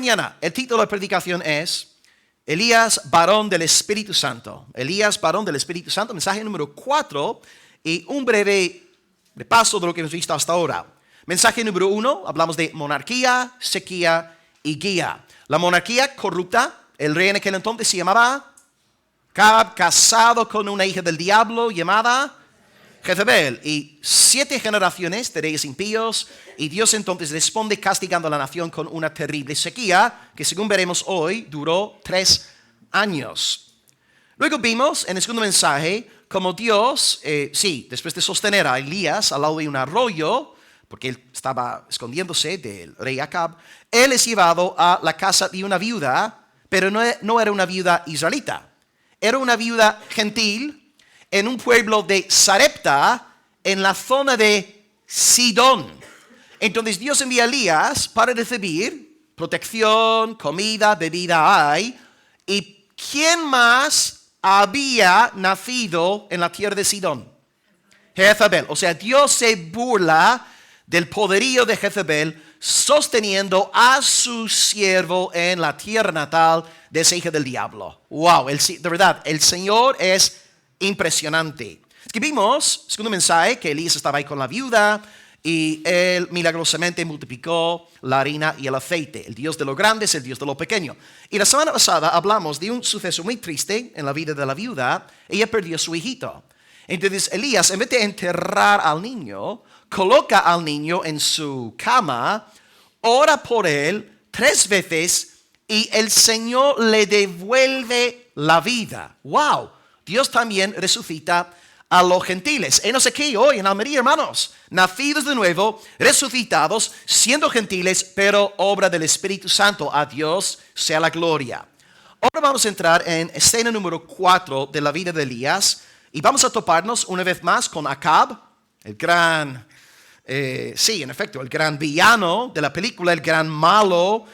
mañana el título de predicación es Elías, varón del Espíritu Santo. Elías, varón del Espíritu Santo, mensaje número 4 y un breve repaso de lo que hemos visto hasta ahora. Mensaje número 1, hablamos de monarquía, sequía y guía. La monarquía corrupta, el rey en aquel entonces se llamaba Acab, casado con una hija del diablo llamada Jezebel, y 7 generaciones de reyes impíos, y Dios entonces responde castigando a la nación con una terrible sequía que, según veremos hoy, duró 3 años. Luego vimos en el segundo mensaje como Dios, después de sostener a Elías al lado de un arroyo, porque él estaba escondiéndose del rey Acab, él es llevado a la casa de una viuda, pero no era una viuda israelita, era una viuda gentil, en un pueblo de Sarepta, en la zona de Sidón. Entonces Dios envía a Elías para recibir protección, comida, bebida hay. ¿Y quién más había nacido en la tierra de Sidón? Jezabel. O sea, Dios se burla del poderío de Jezabel, sosteniendo a su siervo en la tierra natal de esa hija del diablo. Wow, de verdad, el Señor es impresionante. Es que vimos, segundo mensaje, que Elías estaba ahí con la viuda y él milagrosamente multiplicó la harina y el aceite. El Dios de lo grande es el Dios de lo pequeño. Y la semana pasada hablamos de un suceso muy triste en la vida de la viuda. Ella perdió a su hijito. Entonces Elías, en vez de enterrar al niño, coloca al niño en su cama, ora por él 3 veces y el Señor le devuelve la vida. ¡Wow! Dios también resucita a los gentiles. Y no sé qué hoy en Almería, hermanos, nacidos de nuevo, resucitados, siendo gentiles, pero obra del Espíritu Santo. A Dios sea la gloria. Ahora vamos a entrar en escena número 4 de la vida de Elías y vamos a toparnos una vez más con Acab, el gran, en efecto, el gran villano de la película, el gran malo.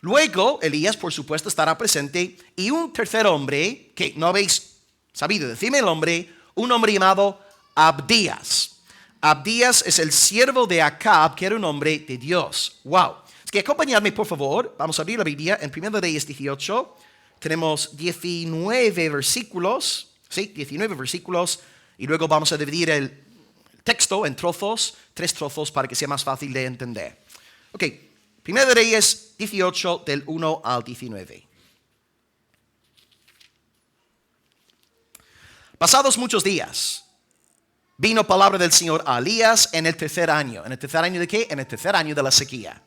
Luego, Elías, por supuesto, estará presente y un tercer hombre que no habéis sabido, decime el nombre, un hombre llamado Abdías. Abdías es el siervo de Acab, que era un hombre de Dios. Wow. Es que acompañadme, por favor. Vamos a abrir la Biblia en 1 Reyes 18. Tenemos 19 versículos. Sí, 19 versículos. Y luego vamos a dividir el texto en trozos, 3 trozos para que sea más fácil de entender. Ok, 1 Reyes 18 del 1 al 19. Pasados muchos días, vino palabra del Señor a Elías en el 3er año. ¿En el 3er año de qué? En el 3er año de la sequía.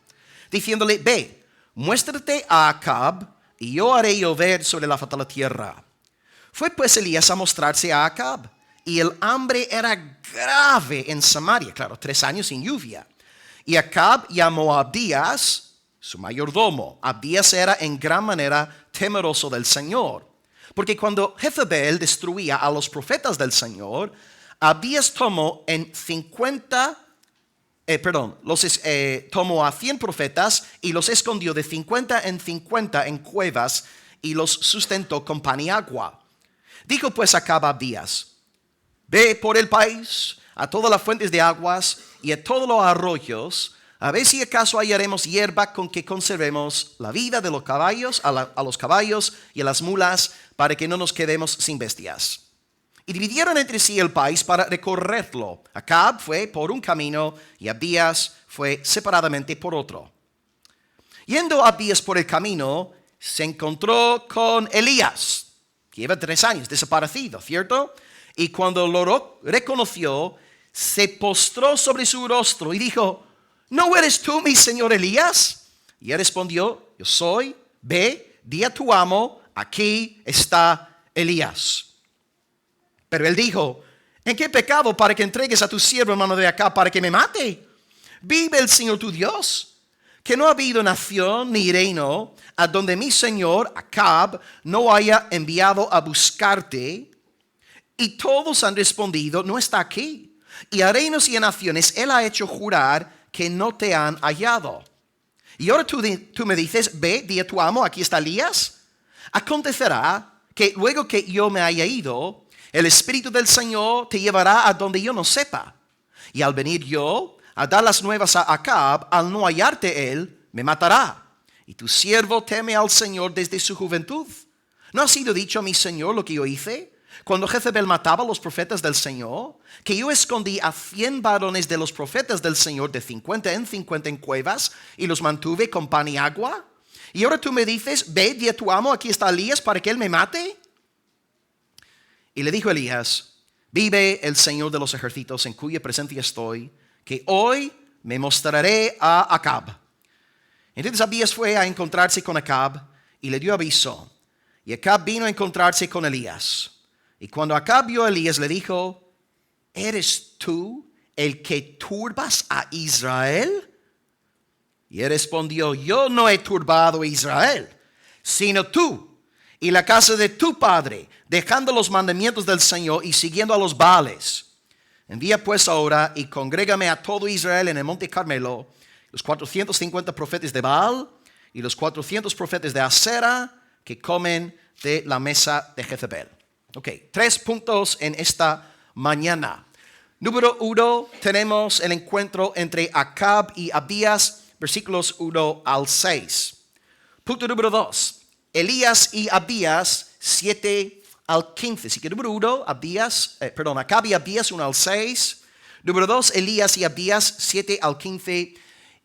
Diciéndole, ve, muéstrate a Acab, y yo haré llover sobre la faz de la tierra. Fue pues Elías a mostrarse a Acab, y el hambre era grave en Samaria. Claro, 3 años sin lluvia. Y Acab llamó a Abdías, su mayordomo. Abdías era en gran manera temeroso del Señor. Porque cuando Jezebel destruía a los profetas del Señor, Abdías tomó tomó a 100 profetas y los escondió de 50 en 50 en cuevas y los sustentó con pan y agua. Dijo pues Acab a Abdías, ve por el país a todas las fuentes de aguas y a todos los arroyos, a ver si acaso hallaremos hierba con que conservemos la vida de los caballos, a los caballos y a las mulas, para que no nos quedemos sin bestias. Y dividieron entre sí el país para recorrerlo. Acab fue por un camino y Abdías fue separadamente por otro. Yendo Abdías por el camino, se encontró con Elías, que lleva 3 años desaparecido, ¿cierto? Y cuando lo reconoció, se postró sobre su rostro y dijo, ¿no eres tú mi señor Elías? Y él respondió, yo soy, ve, di a tu amo, aquí está Elías. Pero él dijo, ¿en qué pecado para que entregues a tu siervo en mano de Acab para que me mate? Vive el Señor tu Dios, que no ha habido nación ni reino a donde mi señor Acab no haya enviado a buscarte. Y todos han respondido, no está aquí. Y a reinos y a naciones él ha hecho jurar que no te han hallado. Y ahora tú me dices, ve, di a tu amo, aquí está Elías. Acontecerá que luego que yo me haya ido, el Espíritu del Señor te llevará a donde yo no sepa. Y al venir yo a dar las nuevas a Acab, al no hallarte él, me matará. y tu siervo teme al Señor desde su juventud. ¿No ha sido dicho a mi Señor lo que yo hice cuando Jezebel mataba a los profetas del Señor? Que yo escondí a 100 varones de los profetas del Señor de 50 en 50 en cuevas y los mantuve con pan y agua. Y ahora tú me dices, ve, di a tu amo, aquí está Elías para que él me mate. Y le dijo Elías, vive el Señor de los ejércitos en cuya presencia estoy, que hoy me mostraré a Acab. Entonces Abías fue a encontrarse con Acab y le dio aviso. Y Acab vino a encontrarse con Elías. Y cuando Acab vio a Elías le dijo, ¿eres tú el que turbas a Israel? Y él respondió, yo no he turbado a Israel, sino tú y la casa de tu padre, dejando los mandamientos del Señor y siguiendo a los Baales. Envía pues ahora y congrégame a todo Israel en el monte Carmelo, los 450 profetas de Baal y los 400 profetas de Asera que comen de la mesa de Jezebel. Ok, 3 puntos en esta mañana. Número 1, tenemos el encuentro entre Acab y Abías, versículos 1 al 6. Punto número 2, Elías y Abías, 7 al 15. Así que número 1, Acab y Abías, 1 al 6. Número 2, Elías y Abías, 7 al 15.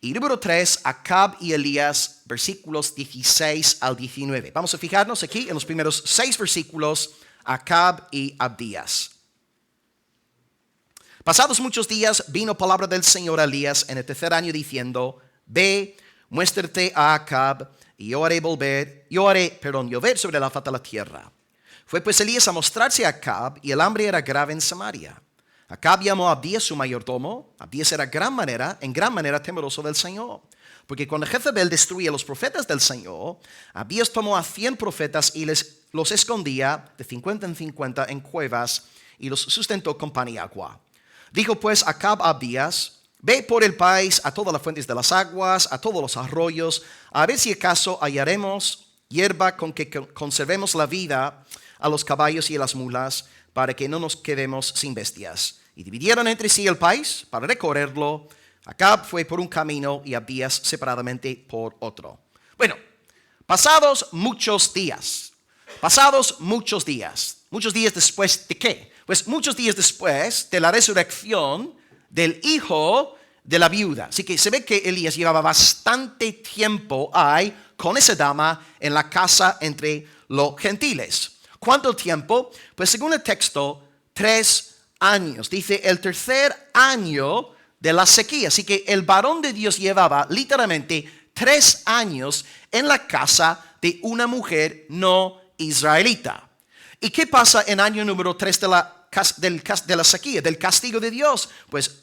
Y número 3, Acab y Elías, versículos 16 al 19. Vamos a fijarnos aquí en los primeros 6 versículos, Acab y Abías. Pasados muchos días vino palabra del Señor a Elías en el 3er año diciendo, ve, muéstrate a Acab y yo haré llover sobre la faz de la tierra. Fue pues Elías a mostrarse a Acab y el hambre era grave en Samaria. Acab llamó a Abías su mayordomo. Abías era en gran manera temeroso del Señor. Porque cuando Jezebel destruía a los profetas del Señor, Abías tomó a 100 profetas y los escondía de 50 en 50 en cuevas y los sustentó con pan y agua. Dijo pues Acab a Abías, ve por el país a todas las fuentes de las aguas, a todos los arroyos, a ver si acaso hallaremos hierba con que conservemos la vida a los caballos y a las mulas, para que no nos quedemos sin bestias. Y dividieron entre sí el país para recorrerlo. Acab fue por un camino y Abías separadamente por otro. Bueno, pasados muchos días después de ¿qué? Pues muchos días después de la resurrección del hijo de la viuda. Así que se ve que Elías llevaba bastante tiempo ahí con esa dama en la casa entre los gentiles. ¿Cuánto tiempo? Pues según el texto, 3 años. Dice el 3er año de la sequía. Así que el varón de Dios llevaba literalmente 3 años en la casa de una mujer no israelita. ¿Y qué pasa en año número 3 de la sequía, del castigo de Dios? Pues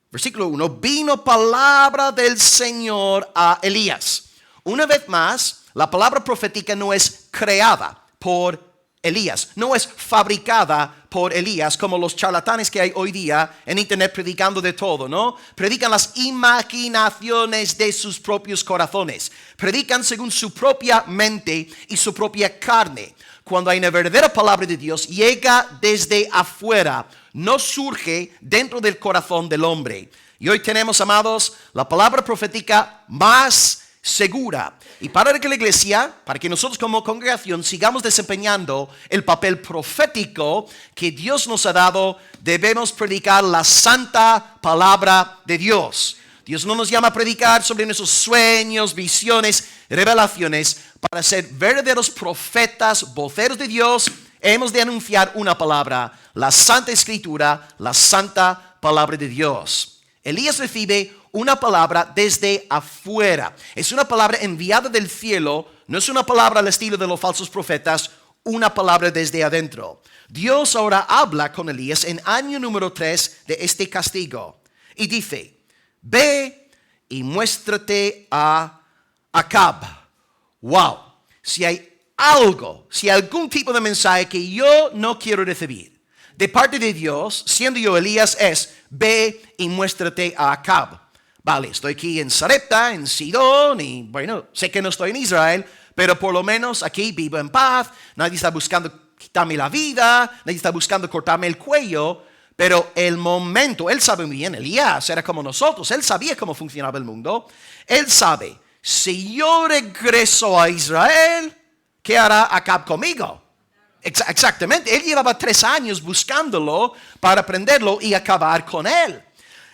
versículo 1, vino palabra del Señor a Elías. Una vez más, la palabra profética no es creada por Elías, no es fabricada por Elías como los charlatanes que hay hoy día en internet predicando de todo, ¿no? Predican las imaginaciones de sus propios corazones, predican según su propia mente y su propia carne. Cuando hay una verdadera palabra de Dios, llega desde afuera, no surge dentro del corazón del hombre. Y hoy tenemos, amados, la palabra profética más segura. Y para que la iglesia, para que nosotros como congregación sigamos desempeñando el papel profético que Dios nos ha dado, debemos predicar la santa palabra de Dios. Dios no nos llama a predicar sobre nuestros sueños, visiones, revelaciones. Para ser verdaderos profetas, voceros de Dios, hemos de anunciar una palabra, la Santa Escritura, la santa palabra de Dios. Elías recibe una palabra desde afuera. Es una palabra enviada del cielo, no es una palabra al estilo de los falsos profetas, una palabra desde adentro. Dios ahora habla con Elías en año número 3 de este castigo. Y dice, ve y muéstrate a Acab. Wow, si hay algún tipo de mensaje que yo no quiero recibir de parte de Dios, siendo yo Elías, es ve y muéstrate a Acab. Vale, estoy aquí en Sarepta, en Sidón, y bueno, sé que no estoy en Israel, pero por lo menos aquí vivo en paz. Nadie está buscando quitarme la vida, nadie está buscando cortarme el cuello. Pero el momento, él sabe muy bien, Elías era como nosotros, él sabía cómo funcionaba el mundo. Él sabe, si yo regreso a Israel, ¿qué hará Acab conmigo? Exactamente, él llevaba 3 años buscándolo para aprenderlo y acabar con él.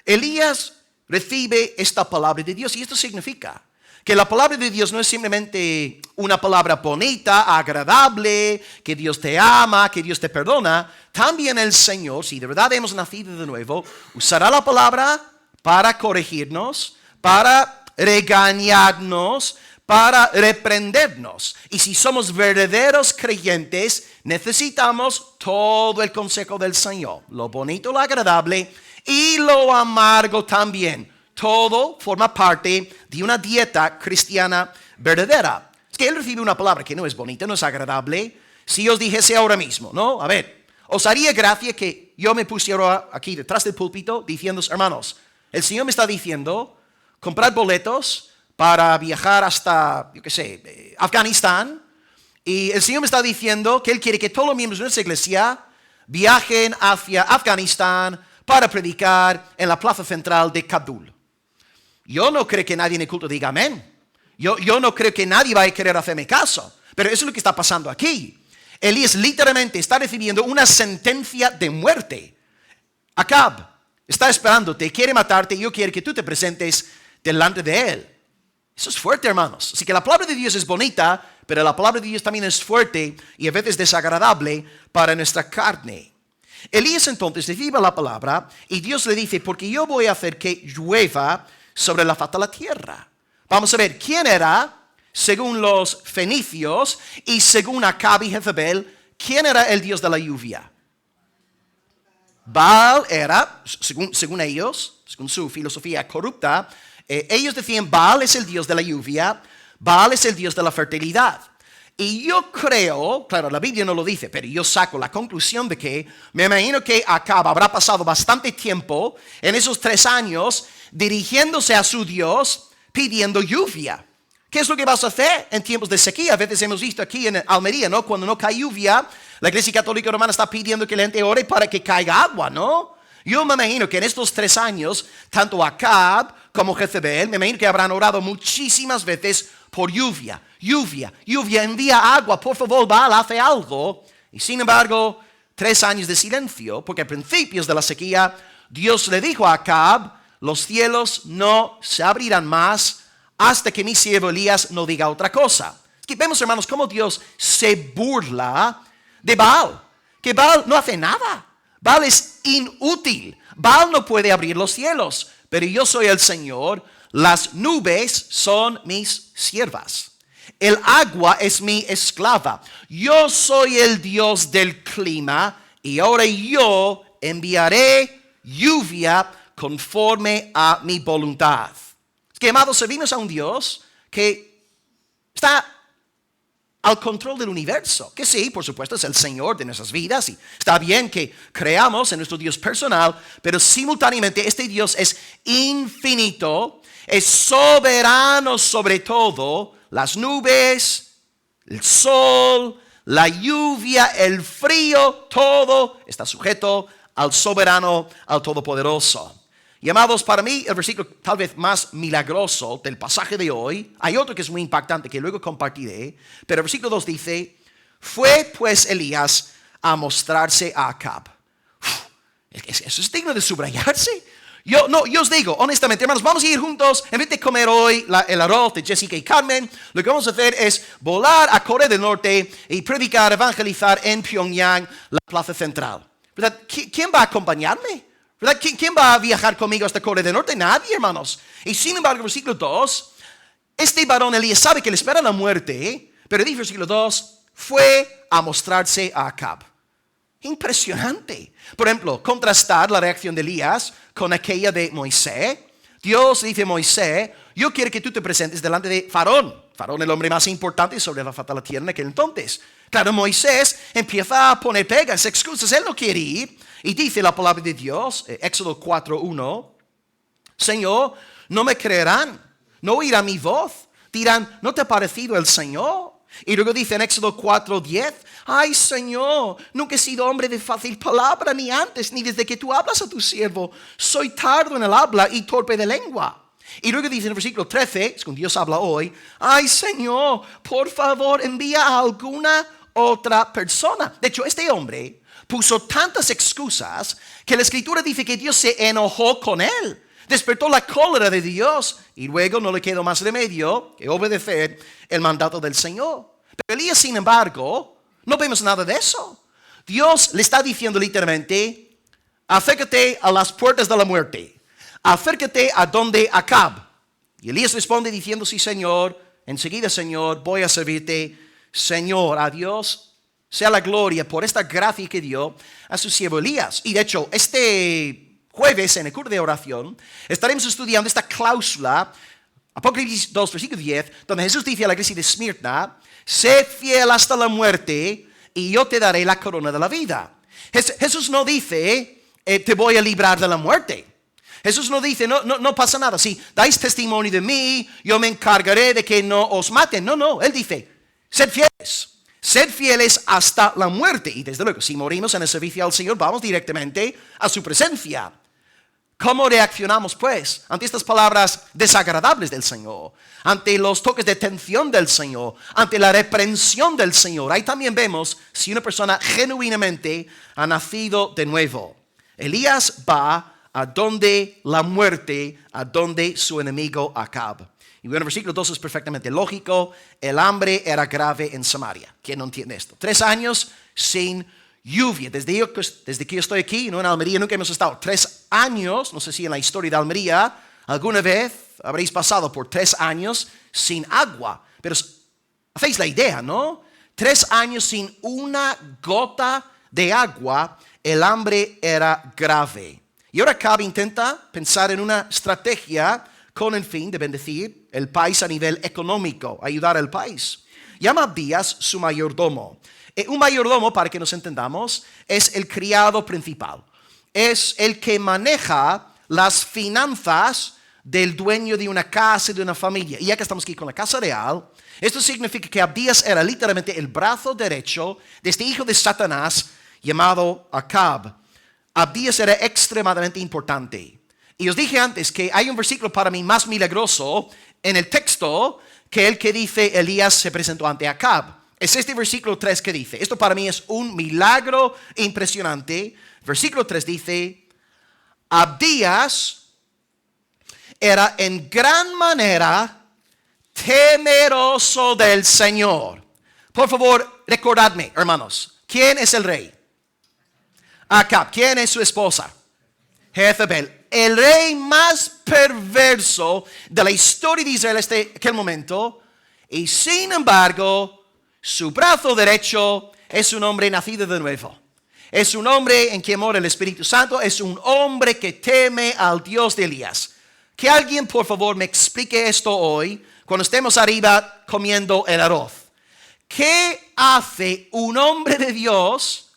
Elías recibe esta palabra de Dios y esto significa que la palabra de Dios no es simplemente una palabra bonita, agradable, que Dios te ama, que Dios te perdona. También el Señor, si de verdad hemos nacido de nuevo, usará la palabra para corregirnos, para regañarnos, para reprendernos. Y si somos verdaderos creyentes, necesitamos todo el consejo del Señor. Lo bonito, lo agradable y lo amargo también. Todo forma parte de una dieta cristiana verdadera. Es que él recibe una palabra que no es bonita, no es agradable. Si os dijese ahora mismo, ¿no? A ver, os haría gracia que yo me pusiera aquí detrás del púlpito diciendo, hermanos, el Señor me está diciendo, comprad boletos para viajar hasta, yo qué sé, Afganistán. Y el Señor me está diciendo que Él quiere que todos los miembros de nuestra iglesia viajen hacia Afganistán para predicar en la plaza central de Kabul. Yo no creo que nadie en el culto diga amén. Yo no creo que nadie va a querer hacerme caso. Pero eso es lo que está pasando aquí. Elías literalmente está recibiendo una sentencia de muerte. Acab está esperándote, quiere matarte y yo quiero que tú te presentes delante de él. Eso es fuerte, hermanos. Así que la palabra de Dios es bonita, pero la palabra de Dios también es fuerte y a veces desagradable para nuestra carne. Elías entonces recibe la palabra y Dios le dice, porque yo voy a hacer que llueva sobre la faz de la tierra. Vamos a ver, ¿quién era, según los fenicios y según Acab y Jezabel, quién era el dios de la lluvia? Baal era, según ellos, según su filosofía corrupta, ellos decían, Baal es el dios de la lluvia, Baal es el dios de la fertilidad. Y yo creo, claro, la Biblia no lo dice, pero yo saco la conclusión de que, me imagino que Acab habrá pasado bastante tiempo en esos 3 años dirigiéndose a su Dios pidiendo lluvia. ¿Qué es lo que vas a hacer en tiempos de sequía? A veces hemos visto aquí en Almería, ¿no? Cuando no cae lluvia, la Iglesia Católica Romana está pidiendo que la gente ore para que caiga agua, ¿no? Yo me imagino que en estos 3 años, tanto Acab como Jezabel, me imagino que habrán orado muchísimas veces por lluvia. Lluvia, envía agua, por favor, Baal, hace algo. Y sin embargo, 3 años de silencio, porque a principios de la sequía, Dios le dijo a Acab, los cielos no se abrirán más hasta que mi siervo Elías no diga otra cosa. Es que vemos, hermanos, cómo Dios se burla de Baal, que Baal no hace nada. Baal es inútil. Baal no puede abrir los cielos, pero yo soy el Señor. Las nubes son mis siervas. El agua es mi esclava. Yo soy el Dios del clima y ahora yo enviaré lluvia conforme a mi voluntad. Es que, amados, servimos a un Dios que está al control del universo, que sí, por supuesto, es el Señor de nuestras vidas y está bien que creamos en nuestro Dios personal, pero simultáneamente este Dios es infinito, es soberano sobre todo, las nubes, el sol, la lluvia, el frío, todo está sujeto al soberano, al todopoderoso. Y amados, para mí el versículo tal vez más milagroso del pasaje de hoy, hay otro que es muy impactante que luego compartiré, pero el versículo 2 dice, fue pues Elías a mostrarse a Acab. Eso es digno de subrayarse. Yo os digo, honestamente, hermanos, vamos a ir juntos, en vez de comer hoy el arroz de Jessica y Carmen, lo que vamos a hacer es volar a Corea del Norte y predicar, evangelizar en Pyongyang, la plaza central. ¿Verdad? ¿Quién va a acompañarme? ¿Verdad? ¿Quién va a viajar conmigo hasta Corea del Norte? Nadie, hermanos. Y sin embargo, versículo 2, este varón Elías sabe que le espera la muerte, pero dice versículo 2, fue a mostrarse a Acab. Impresionante. Por ejemplo, contrastar la reacción de Elías con aquella de Moisés. Dios dice a Moisés, yo quiero que tú te presentes delante de Faraón. Faraón, el hombre más importante sobre la faz de la tierra en aquel entonces. Claro, Moisés empieza a poner pegas, excusas, él no quiere ir. Y dice la palabra de Dios, Éxodo 4:1, Señor, no me creerán, no oirán mi voz, dirán, ¿no te ha parecido el Señor? Y luego dice en Éxodo 4:10, ay Señor, nunca he sido hombre de fácil palabra, ni antes, ni desde que tú hablas a tu siervo. Soy tardo en el habla y torpe de lengua. Y luego dice en el versículo 13, es cuando Dios habla hoy, ay Señor, por favor envía a alguna otra persona. De hecho, este hombre puso tantas excusas que la Escritura dice que Dios se enojó con él. Despertó la cólera de Dios y luego no le quedó más remedio que obedecer el mandato del Señor. Pero Elías, sin embargo, no vemos nada de eso. Dios le está diciendo literalmente, acércate a las puertas de la muerte. Acércate a donde Acab. Y Elías responde diciendo, sí Señor, enseguida Señor, voy a servirte. Señor, a Dios sea la gloria por esta gracia que dio a su siervo Elías. Y de hecho, este jueves en el curso de oración estaremos estudiando esta cláusula, Apocalipsis 2, versículo 10, donde Jesús dice a la iglesia de Esmirna, sé fiel hasta la muerte y yo te daré la corona de la vida. Jesús no dice, te voy a librar de la muerte. Jesús no dice, no pasa nada. Si dais testimonio de mí, yo me encargaré de que no os maten. No, Él dice, sed fieles hasta la muerte. Y desde luego, si morimos en el servicio al Señor, vamos directamente a su presencia. ¿Cómo reaccionamos pues ante estas palabras desagradables del Señor? Ante los toques de atención del Señor, ante la reprensión del Señor. Ahí también vemos si una persona genuinamente ha nacido de nuevo. Elías va a donde la muerte, a donde su enemigo Acab. Y bueno, el versículo 2 es perfectamente lógico. El hambre era grave en Samaria. ¿Quién no entiende esto? 3 años sin lluvia. Desde que yo estoy aquí, ¿no? En Almería nunca hemos estado 3 años, no sé si en la historia de Almería, alguna vez habréis pasado por 3 años sin agua. Pero hacéis la idea, ¿no? 3 años sin una gota de agua, el hambre era grave. Y ahora Acab intenta pensar en una estrategia con el fin de bendecir el país a nivel económico, ayudar al país. Llama a Abdías su mayordomo. Un mayordomo, para que nos entendamos, es el criado principal. Es el que maneja las finanzas del dueño de una casa, de una familia. Y ya que estamos aquí con la casa real, esto significa que Abdías era literalmente el brazo derecho de este hijo de Satanás llamado Acab. Abdías era extremadamente importante. Y os dije antes que hay un versículo para mí más milagroso en el texto que el que dice Elías se presentó ante Acab. Es este versículo 3 que dice, esto para mí es un milagro impresionante. Versículo 3 dice, Abdías era en gran manera temeroso del Señor. Por favor, recordadme, hermanos, ¿quién es el rey? Acab. ¿Quién es su esposa? Jezabel. El rey más perverso de la historia de Israel hasta aquel momento. Y sin embargo, su brazo derecho es un hombre nacido de nuevo. Es un hombre en quien mora el Espíritu Santo. Es un hombre que teme al Dios de Elías. Que alguien por favor me explique esto hoy cuando estemos arriba comiendo el arroz. ¿Qué hace un hombre de Dios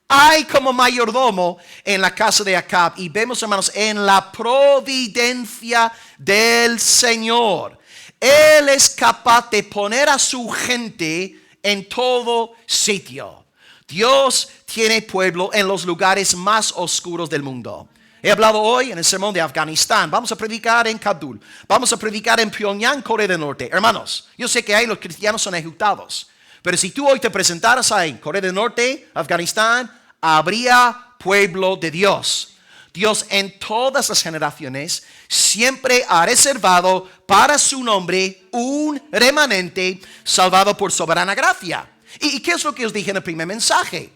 hay como mayordomo en la casa de Acab? Y vemos, hermanos, en la providencia del Señor. Él es capaz de poner a su gente en todo sitio. Dios tiene pueblo en los lugares más oscuros del mundo. He hablado hoy en el sermón de Afganistán. Vamos a predicar en Kabul. Vamos a predicar en Pyongyang, Corea del Norte. Hermanos, yo sé que ahí los cristianos son ejecutados. Pero si tú hoy te presentaras ahí en Corea del Norte, Afganistán, habría pueblo de Dios. Dios en todas las generaciones siempre ha reservado para su nombre un remanente salvado por soberana gracia. ¿Y qué es lo que os dije en el primer mensaje?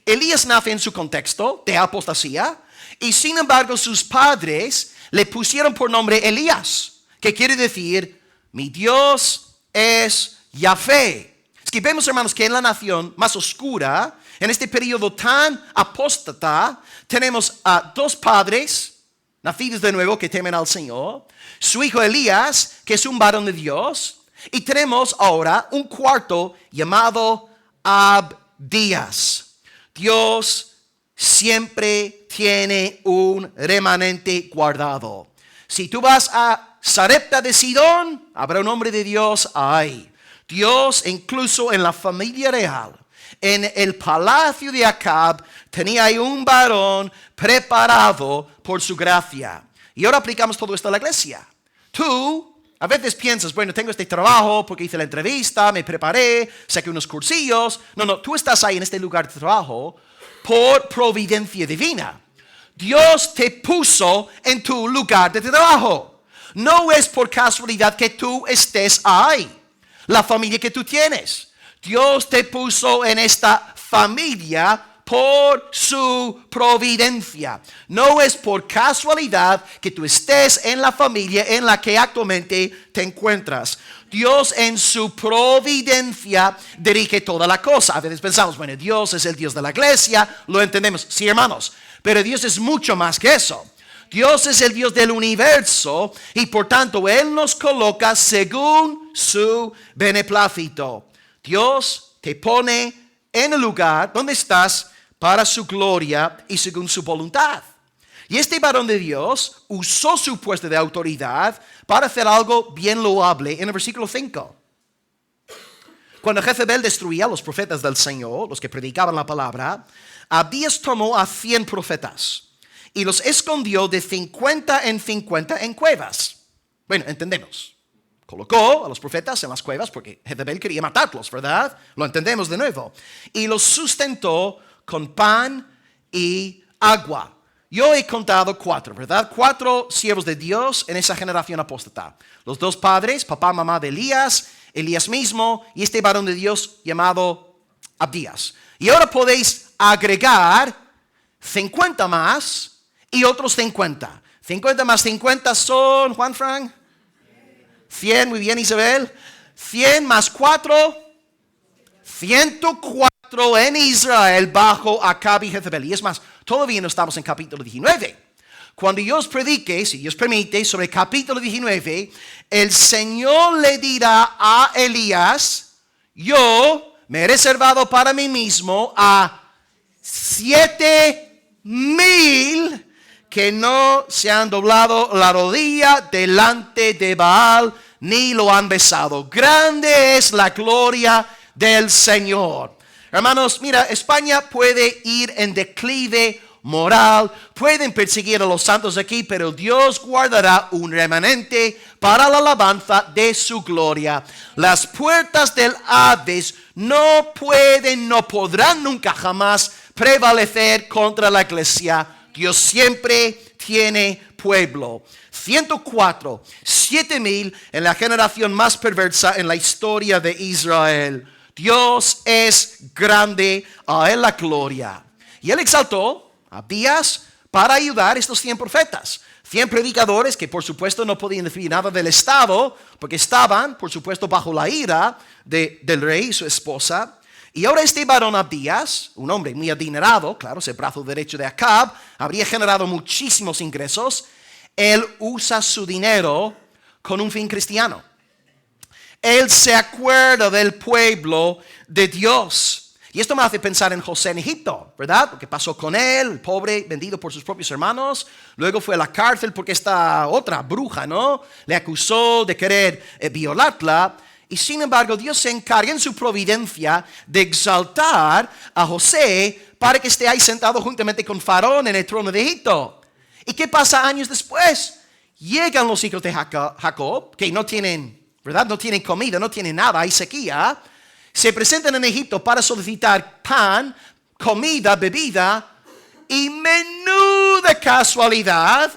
Elías nace en su contexto de apostasía y sin embargo sus padres le pusieron por nombre Elías, que quiere decir mi Dios es Yahvé. Es que vemos, hermanos, que en la nación más oscura, en este periodo tan apóstata, tenemos a 2 padres nacidos de nuevo que temen al Señor, su hijo Elías, que es un varón de Dios, y tenemos ahora un cuarto llamado Abdías. Dios siempre tiene un remanente guardado. Si tú vas a Sarepta de Sidón, habrá un hombre de Dios ahí. Dios, incluso en la familia real, en el palacio de Acab, tenía ahí un varón preparado por su gracia. Y ahora aplicamos todo esto a la iglesia. Tú a veces piensas, bueno, tengo este trabajo porque hice la entrevista, me preparé, saqué unos cursillos. No, tú estás ahí en este lugar de trabajo por providencia divina. Dios te puso en tu lugar de trabajo. No es por casualidad que tú estés ahí. La familia que tú tienes. Dios te puso en esta familia por su providencia. No es por casualidad que tú estés en la familia en la que actualmente te encuentras. Dios en su providencia dirige toda la cosa. A veces pensamos, bueno, Dios es el Dios de la iglesia, lo entendemos. Sí, hermanos, pero Dios es mucho más que eso. Dios es el Dios del universo y por tanto Él nos coloca según su beneplácito. Dios te pone en el lugar donde estás para su gloria y según su voluntad. Y este varón de Dios usó su puesto de autoridad para hacer algo bien loable en el versículo 5. Cuando Jezabel destruía a los profetas del Señor, los que predicaban la palabra, Abdías tomó a 100 profetas y los escondió de 50 en 50 en cuevas. Bueno, entendemos. Colocó a los profetas en las cuevas porque Jezabel quería matarlos, ¿verdad? Lo entendemos de nuevo. Y los sustentó con pan y agua. Yo he contado 4, ¿verdad? 4 siervos de Dios en esa generación apóstata. Los 2 padres, papá, mamá de Elías, Elías mismo y este varón de Dios llamado Abdías. Y ahora podéis agregar 50 más y otros 50. 50 más 50 son, Juan Frank, 100, muy bien Isabel. 100 más 4, 104 en Israel bajo Acab y Jezabel. Y es más, todavía no estamos en capítulo 19. Cuando yo os predique, si Dios permite, sobre el capítulo 19, el Señor le dirá a Elías, yo me he reservado para mí mismo a 7,000 que no se han doblado la rodilla delante de Baal ni lo han besado. Grande es la gloria del Señor. Hermanos, mira, España puede ir en declive moral, pueden perseguir a los santos aquí, pero Dios guardará un remanente para la alabanza de su gloria. Las puertas del Hades no podrán nunca jamás prevalecer contra la iglesia. Dios siempre tiene pueblo. 104, 7,000 en la generación más perversa en la historia de Israel. Dios es grande, a Él la gloria. Y Él exaltó a Abdías para ayudar a estos 100 profetas. 100 predicadores que por supuesto no podían decir nada del Estado, porque estaban por supuesto bajo la ira del rey y su esposa. Y ahora este varón Abdías, un hombre muy adinerado, claro, es el brazo derecho de Acab, habría generado muchísimos ingresos. Él usa su dinero con un fin cristiano. Él se acuerda del pueblo de Dios. Y esto me hace pensar en José en Egipto, ¿verdad? Lo que pasó con él, el pobre vendido por sus propios hermanos. Luego fue a la cárcel porque esta otra bruja, ¿no? Le acusó de querer violarla. Y sin embargo, Dios se encarga en su providencia de exaltar a José para que esté ahí sentado juntamente con Faraón en el trono de Egipto. ¿Y qué pasa años después? Llegan los hijos de Jacob, que no tienen, ¿verdad? No tienen comida, no tienen nada, hay sequía. Se presentan en Egipto para solicitar pan, comida, bebida. Y menuda casualidad,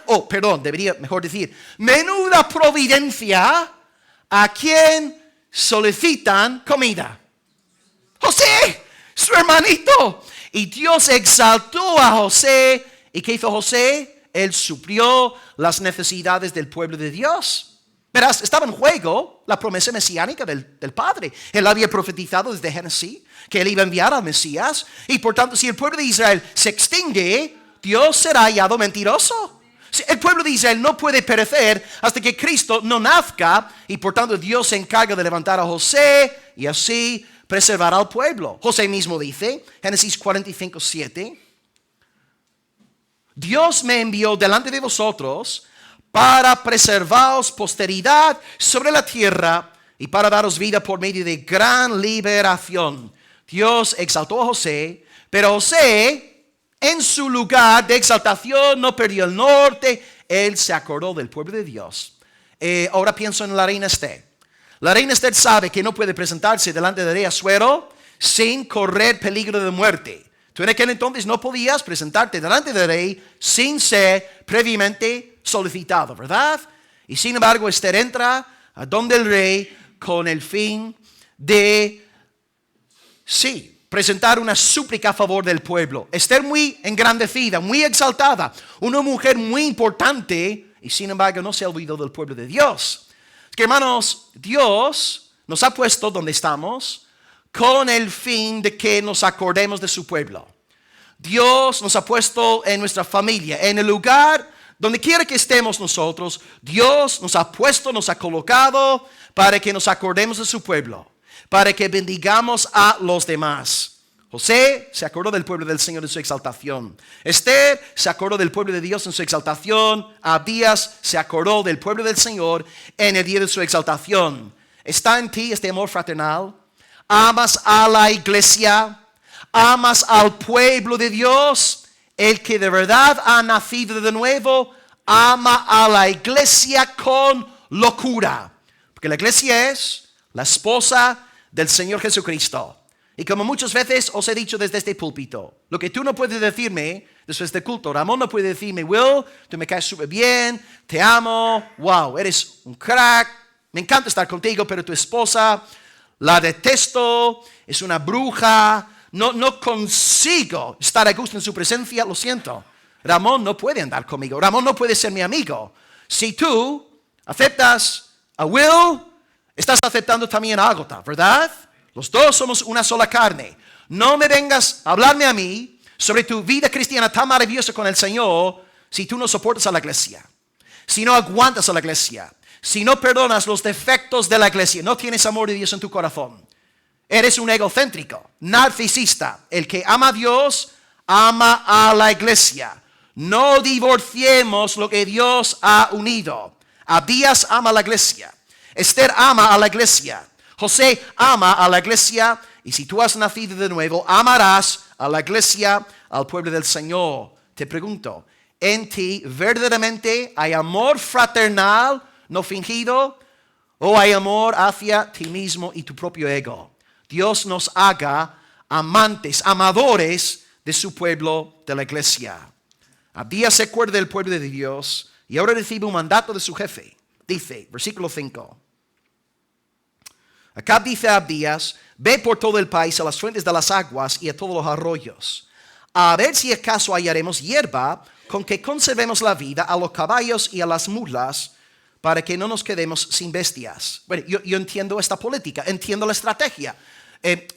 debería mejor decir, menuda providencia a quien solicitan comida. José, su hermanito. Y Dios exaltó a José. ¿Y qué hizo José? Él suplió las necesidades del pueblo de Dios. Verás, estaba en juego la promesa mesiánica del Padre. Él había profetizado desde Génesis que Él iba a enviar al Mesías. Y por tanto, si el pueblo de Israel se extingue, Dios será hallado mentiroso. El pueblo de Israel no puede perecer hasta que Cristo no nazca. Y por tanto, Dios se encarga de levantar a José y así preservar al pueblo. José mismo dice, Génesis 45:7. Dios me envió delante de vosotros para preservaros posteridad sobre la tierra y para daros vida por medio de gran liberación. Dios exaltó a José, pero José, en su lugar de exaltación, no perdió el norte. Él se acordó del pueblo de Dios. Ahora pienso en la reina Esther. La reina Esther sabe que no puede presentarse delante del rey Asuero sin correr peligro de muerte. Tú en aquel entonces no podías presentarte delante del rey sin ser previamente solicitado, ¿verdad? Y sin embargo, Esther entra a donde el rey con el fin de, presentar una súplica a favor del pueblo. Esther muy engrandecida, muy exaltada, una mujer muy importante, y sin embargo no se olvidó del pueblo de Dios. Es que, hermanos, Dios nos ha puesto donde estamos con el fin de que nos acordemos de su pueblo. Dios nos ha puesto en nuestra familia, en el lugar donde quiera que estemos nosotros. Dios nos ha puesto, nos ha colocado para que nos acordemos de su pueblo, para que bendigamos a los demás. José se acordó del pueblo del Señor en su exaltación. Esther se acordó del pueblo de Dios en su exaltación. Abdías se acordó del pueblo del Señor en el día de su exaltación. ¿Está en ti este amor fraternal? ¿Amas a la iglesia? ¿Amas al pueblo de Dios? El que de verdad ha nacido de nuevo ama a la iglesia con locura. Porque la iglesia es la esposa del Señor Jesucristo. Y como muchas veces os he dicho desde este púlpito, lo que tú no puedes decirme después del culto, Ramón no puede decirme, Will, tú me caes súper bien, te amo, wow, eres un crack, me encanta estar contigo, pero tu esposa la detesto, es una bruja, no consigo estar a gusto en su presencia, lo siento. Ramón no puede andar conmigo, Ramón no puede ser mi amigo. Si tú aceptas a Will, estás aceptando también a Ágota, ¿verdad? Los dos somos una sola carne. No me vengas a hablarme a mí sobre tu vida cristiana tan maravillosa con el Señor si tú no soportas a la iglesia, si no aguantas a la iglesia, si no perdonas los defectos de la iglesia, no tienes amor de Dios en tu corazón. Eres un egocéntrico, narcisista. El que ama a Dios, ama a la iglesia. No divorciemos lo que Dios ha unido. Abdías ama a la iglesia. Esther ama a la iglesia. José ama a la iglesia, y si tú has nacido de nuevo, amarás a la iglesia, al pueblo del Señor. Te pregunto, ¿en ti verdaderamente hay amor fraternal, no fingido, o hay amor hacia ti mismo y tu propio ego? Dios nos haga amantes, amadores de su pueblo, de la iglesia. Abdías se acuerda del pueblo de Dios y ahora recibe un mandato de su jefe. Dice, versículo 5. Acab dice a Abdías, ve por todo el país a las fuentes de las aguas y a todos los arroyos, a ver si acaso hallaremos hierba con que conservemos la vida a los caballos y a las mulas, para que no nos quedemos sin bestias. Bueno, yo entiendo esta política, entiendo la estrategia.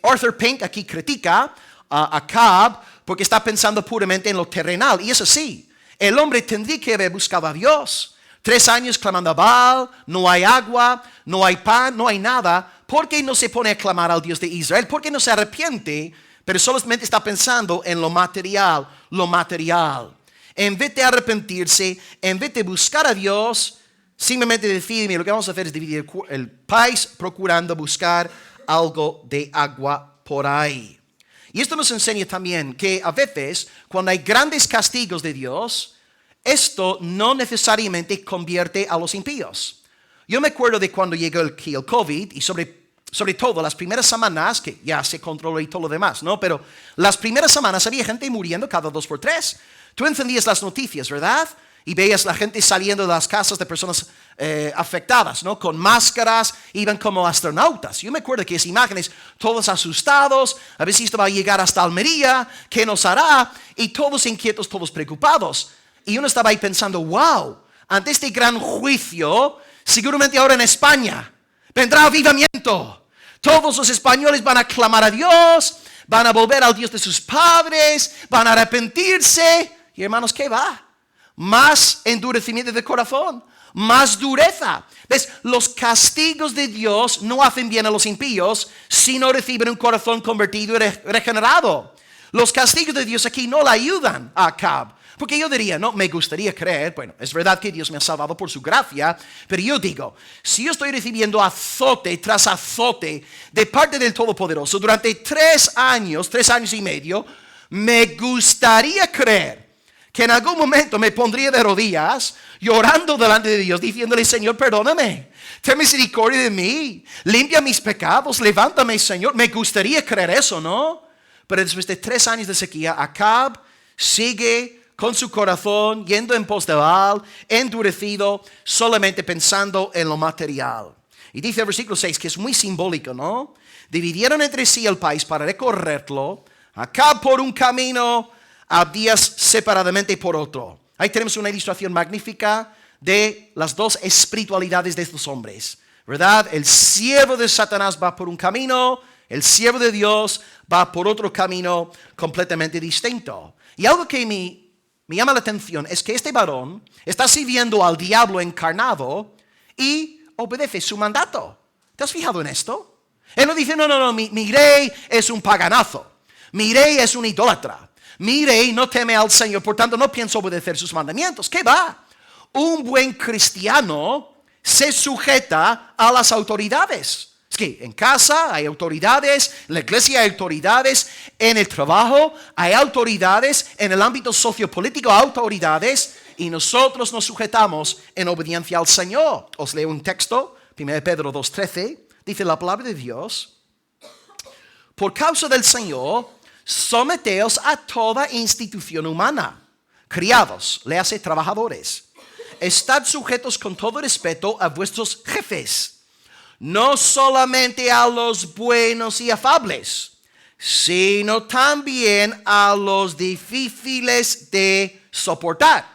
Arthur Pink aquí critica a Acab porque está pensando puramente en lo terrenal, y eso sí, el hombre tendría que haber buscado a Dios. 3 años clamando a Baal, no hay agua, no hay pan, no hay nada. ¿Por qué no se pone a clamar al Dios de Israel? ¿Por qué no se arrepiente? Pero solamente está pensando en lo material, lo material. En vez de arrepentirse, en vez de buscar a Dios, simplemente decide, mira, lo que vamos a hacer es dividir el país procurando buscar algo de agua por ahí. Y esto nos enseña también que a veces, cuando hay grandes castigos de Dios, esto no necesariamente convierte a los impíos. Yo me acuerdo de cuando llegó el COVID y sobre todo las primeras semanas, que ya se controló y todo lo demás, ¿no? Pero las primeras semanas había gente muriendo cada 2 por 3. Tú encendías las noticias, ¿verdad? Y veías la gente saliendo de las casas de personas afectadas, ¿no? Con máscaras, iban como astronautas. Yo me acuerdo que esas imágenes, todos asustados, a ver si esto va a llegar hasta Almería, ¿qué nos hará? Y todos inquietos, todos preocupados. Y uno estaba ahí pensando, wow, ante este gran juicio, seguramente ahora en España vendrá avivamiento. Todos los españoles van a clamar a Dios, van a volver al Dios de sus padres, van a arrepentirse. Y hermanos, ¿qué va? Más endurecimiento de corazón, más dureza. ¿Ves? Los castigos de Dios no hacen bien a los impíos si no reciben un corazón convertido y regenerado. Los castigos de Dios aquí no le ayudan a Acab. Porque yo diría, no, me gustaría creer, bueno, es verdad que Dios me ha salvado por su gracia, pero yo digo, si yo estoy recibiendo azote tras azote de parte del Todopoderoso durante 3 años y medio, me gustaría creer que en algún momento me pondría de rodillas, llorando delante de Dios, diciéndole, Señor, perdóname, ten misericordia de mí, limpia mis pecados, levántame, Señor. Me gustaría creer eso, ¿no? Pero después de 3 años de sequía, Acab sigue con su corazón yendo en pos de Baal, endurecido, solamente pensando en lo material. Y dice el versículo 6 que es muy simbólico, ¿no? Dividieron entre sí el país para recorrerlo, Acab por un camino, Abdías separadamente por otro. Ahí tenemos una ilustración magnífica de las dos espiritualidades de estos hombres, ¿verdad? El siervo de Satanás va por un camino, el siervo de Dios va por otro camino completamente distinto. Y algo que me llama la atención es que este varón está sirviendo al diablo encarnado y obedece su mandato. ¿Te has fijado en esto? Él no dice, no, mi rey es un paganazo, mi rey es un idólatra, mi rey no teme al Señor, por tanto no pienso obedecer sus mandamientos. ¿Qué va? Un buen cristiano se sujeta a las autoridades. Es que en casa hay autoridades, en la iglesia hay autoridades, en el trabajo hay autoridades, en el ámbito sociopolítico hay autoridades, y nosotros nos sujetamos en obediencia al Señor. Os leo un texto, 1 Pedro 2:13, dice la palabra de Dios: por causa del Señor, someteos a toda institución humana. Criados, léase trabajadores, estad sujetos con todo respeto a vuestros jefes, no solamente a los buenos y afables, sino también a los difíciles de soportar.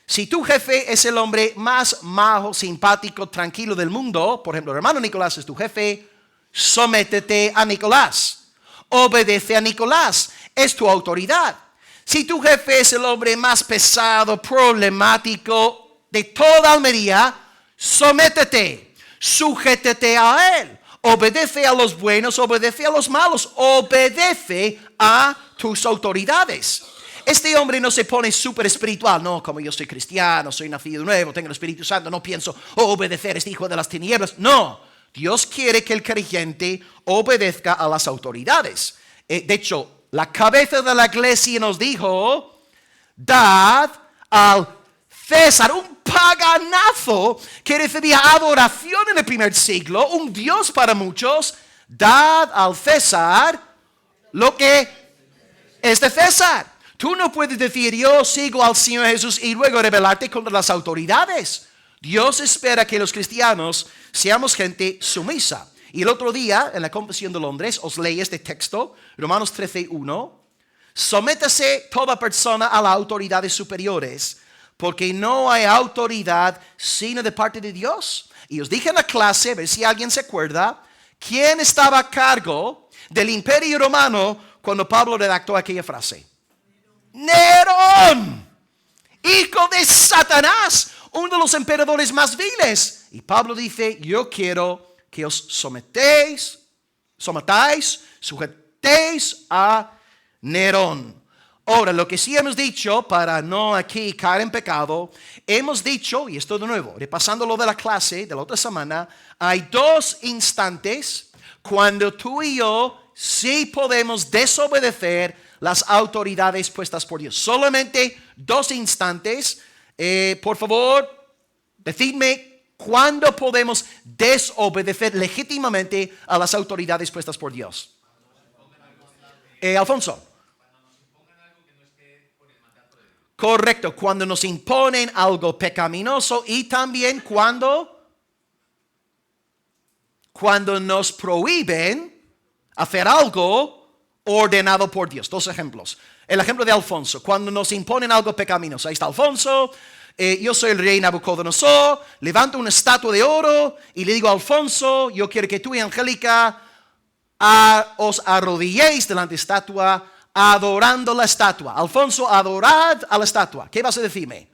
Si tu jefe es el hombre más majo, simpático, tranquilo del mundo, por ejemplo, el hermano Nicolás es tu jefe, sométete a Nicolás, obedece a Nicolás, es tu autoridad. Si tu jefe es el hombre más pesado, problemático de toda Almería, sométete, sujétete a él, obedece a los buenos, obedece a los malos, obedece a tus autoridades. Este hombre no se pone súper espiritual, no, como yo soy cristiano, soy nacido nuevo, tengo el Espíritu Santo, no pienso obedecer a este hijo de las tinieblas. No, Dios quiere que el creyente obedezca a las autoridades. De hecho, la cabeza de la iglesia nos dijo, dad al César, un paganazo que recibía adoración en el primer siglo, un Dios para muchos, dad al César lo que es de César. Tú no puedes decir, yo sigo al Señor Jesús y luego rebelarte contra las autoridades. Dios espera que los cristianos seamos gente sumisa. Y el otro día, en la Confesión de Londres, os leí este texto, Romanos 13:1. Sométase toda persona a las autoridades superiores, porque no hay autoridad sino de parte de Dios. Y os dije en la clase, a ver si alguien se acuerda, ¿quién estaba a cargo del Imperio Romano cuando Pablo redactó aquella frase? Nerón, hijo de Satanás, uno de los emperadores más viles. Y Pablo dice, yo quiero que os sometáis, sujetéis a Nerón. Ahora, lo que sí hemos dicho, para no aquí caer en pecado, hemos dicho, y esto de nuevo, repasando lo de la clase de la otra semana, hay 2 instantes cuando tú y yo sí podemos desobedecer las autoridades puestas por Dios. Solamente 2 instantes. Por favor, decidme cuándo podemos desobedecer legítimamente a las autoridades puestas por Dios. Alfonso. Correcto, cuando nos imponen algo pecaminoso y también cuando nos prohíben hacer algo ordenado por Dios. 2 ejemplos. El ejemplo de Alfonso, cuando nos imponen algo pecaminoso. Ahí está Alfonso, yo soy el rey Nabucodonosor, levanto una estatua de oro y le digo a Alfonso, yo quiero que tú y Angélica os arrodilléis delante de la estatua, adorando la estatua. Alfonso, adorad a la estatua. ¿Qué vas a decirme?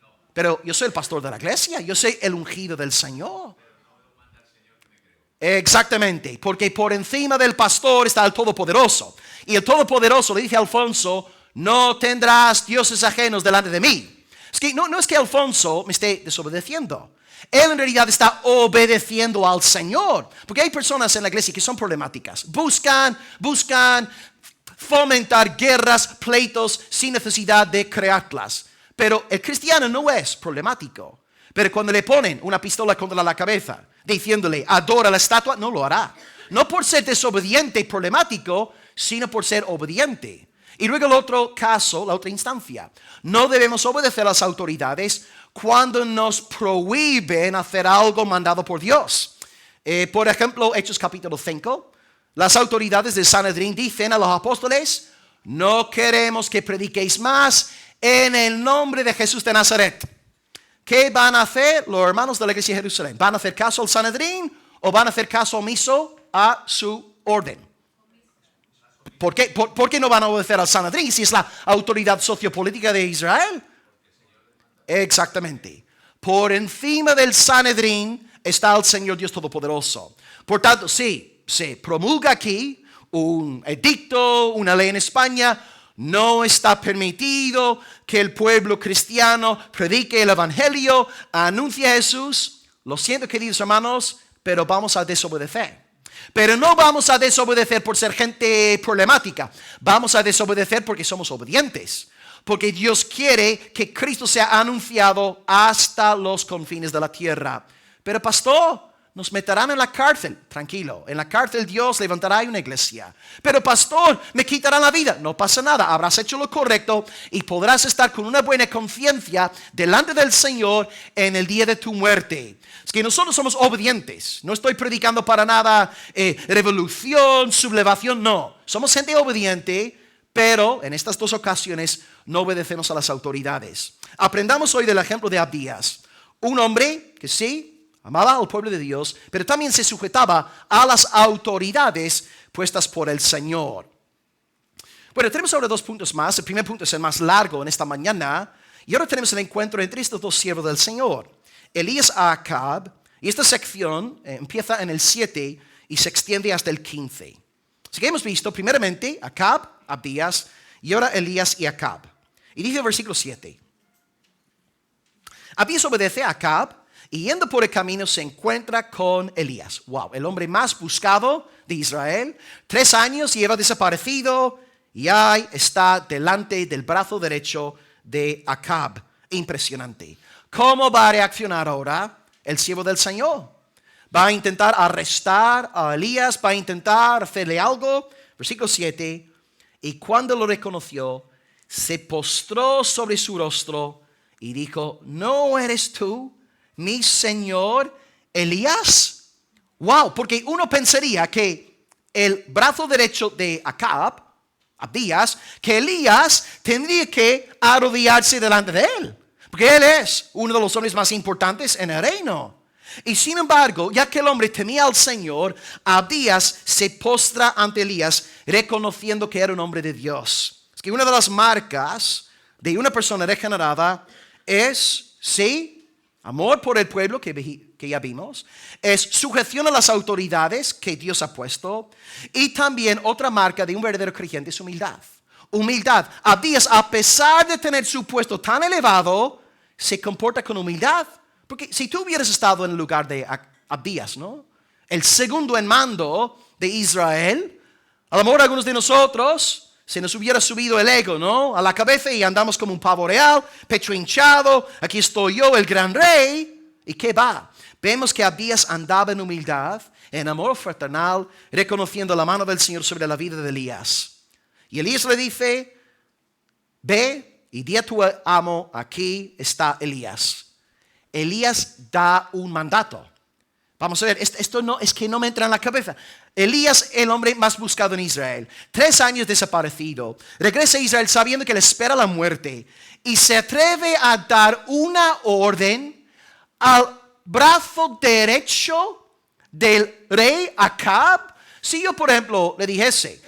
No. Pero yo soy el pastor de la iglesia, yo soy el ungido del Señor. Exactamente, porque por encima del pastor está el Todopoderoso. Y el Todopoderoso le dice a Alfonso, no tendrás dioses ajenos delante de mí. Es que no es que Alfonso me esté desobedeciendo. Él en realidad está obedeciendo al Señor. Porque hay personas en la iglesia que son problemáticas. Buscan fomentar guerras, pleitos, sin necesidad de crearlas. Pero el cristiano no es problemático. Pero cuando le ponen una pistola contra la cabeza, diciéndole, adora la estatua, no lo hará. No por ser desobediente y problemático, sino por ser obediente. Y luego el otro caso, la otra instancia. No debemos obedecer a las autoridades cuando nos prohíben hacer algo mandado por Dios. Por ejemplo, Hechos capítulo 5. Las autoridades del Sanedrín dicen a los apóstoles, no queremos que prediquéis más en el nombre de Jesús de Nazaret. ¿Qué van a hacer los hermanos de la iglesia de Jerusalén? ¿Van a hacer caso al Sanedrín o van a hacer caso omiso a su orden? ¿Por qué no van a obedecer al Sanedrín si es la autoridad sociopolítica de Israel? Exactamente. Por encima del Sanedrín está el Señor Dios Todopoderoso. Por tanto, sí, se promulga aquí un edicto, una ley en España. No está permitido que el pueblo cristiano predique el evangelio, anuncie a Jesús. Lo siento, queridos hermanos, pero vamos a desobedecer. Pero no vamos a desobedecer por ser gente problemática. Vamos a desobedecer porque somos obedientes. Porque Dios quiere que Cristo sea anunciado hasta los confines de la tierra. Pero pastor, nos meterán en la cárcel. Tranquilo, en la cárcel Dios levantará una iglesia. Pero pastor, me quitarán la vida. No pasa nada, habrás hecho lo correcto y podrás estar con una buena conciencia delante del Señor en el día de tu muerte. Es que nosotros somos obedientes. No estoy predicando para nada revolución, sublevación, no. Somos gente obediente, pero en estas dos ocasiones no obedecemos a las autoridades. Aprendamos hoy del ejemplo de Abdías. Un hombre que sí amaba al pueblo de Dios, pero también se sujetaba a las autoridades puestas por el Señor. Bueno, tenemos ahora dos puntos más. El primer punto es el más largo en esta mañana. Y ahora tenemos el encuentro entre estos dos siervos del Señor. Elías a Acab. Y esta sección empieza en el 7 y se extiende hasta el 15. Así que hemos visto primeramente Acab, Abdías, y ahora Elías y Acab. Y dice el versículo 7. Abdías obedece a Acab. Y yendo por el camino se encuentra con Elías. Wow, el hombre más buscado de Israel. 3 años lleva desaparecido y ahí está delante del brazo derecho de Acab. Impresionante. ¿Cómo va a reaccionar ahora el siervo del Señor? ¿Va a intentar arrestar a Elías? ¿Va a intentar hacerle algo? Versículo 7. Y cuando lo reconoció, se postró sobre su rostro y dijo, ¿no eres tú mi señor Elías? Wow, porque uno pensaría que el brazo derecho de Acab, Abdías, que Elías tendría que arrodillarse delante de él, porque él es uno de los hombres más importantes en el reino. Y sin embargo, ya que el hombre temía al Señor, Abdías se postra ante Elías, reconociendo que era un hombre de Dios. Es que una de las marcas de una persona regenerada es, sí, amor por el pueblo que ya vimos, es sujeción a las autoridades que Dios ha puesto, y también otra marca de un verdadero creyente es humildad. Humildad. Abdías, a pesar de tener su puesto tan elevado, se comporta con humildad. Porque si tú hubieras estado en el lugar de Abdías, ¿no? El segundo en mando de Israel, a lo mejor algunos de nosotros se nos hubiera subido el ego, ¿no? A la cabeza y andamos como un pavo real, pecho hinchado. Aquí estoy yo, el gran rey. ¿Y qué va? Vemos que Abdías andaba en humildad, en amor fraternal, reconociendo la mano del Señor sobre la vida de Elías. Y Elías le dice, ve y di a tu amo, aquí está Elías. Elías da un mandato. Vamos a ver, esto no es que no me entra en la cabeza. Elías, el hombre más buscado en Israel, 3 años desaparecido, regresa a Israel sabiendo que le espera la muerte y se atreve a dar una orden al brazo derecho del rey Acab. Si yo, por ejemplo, le dijese,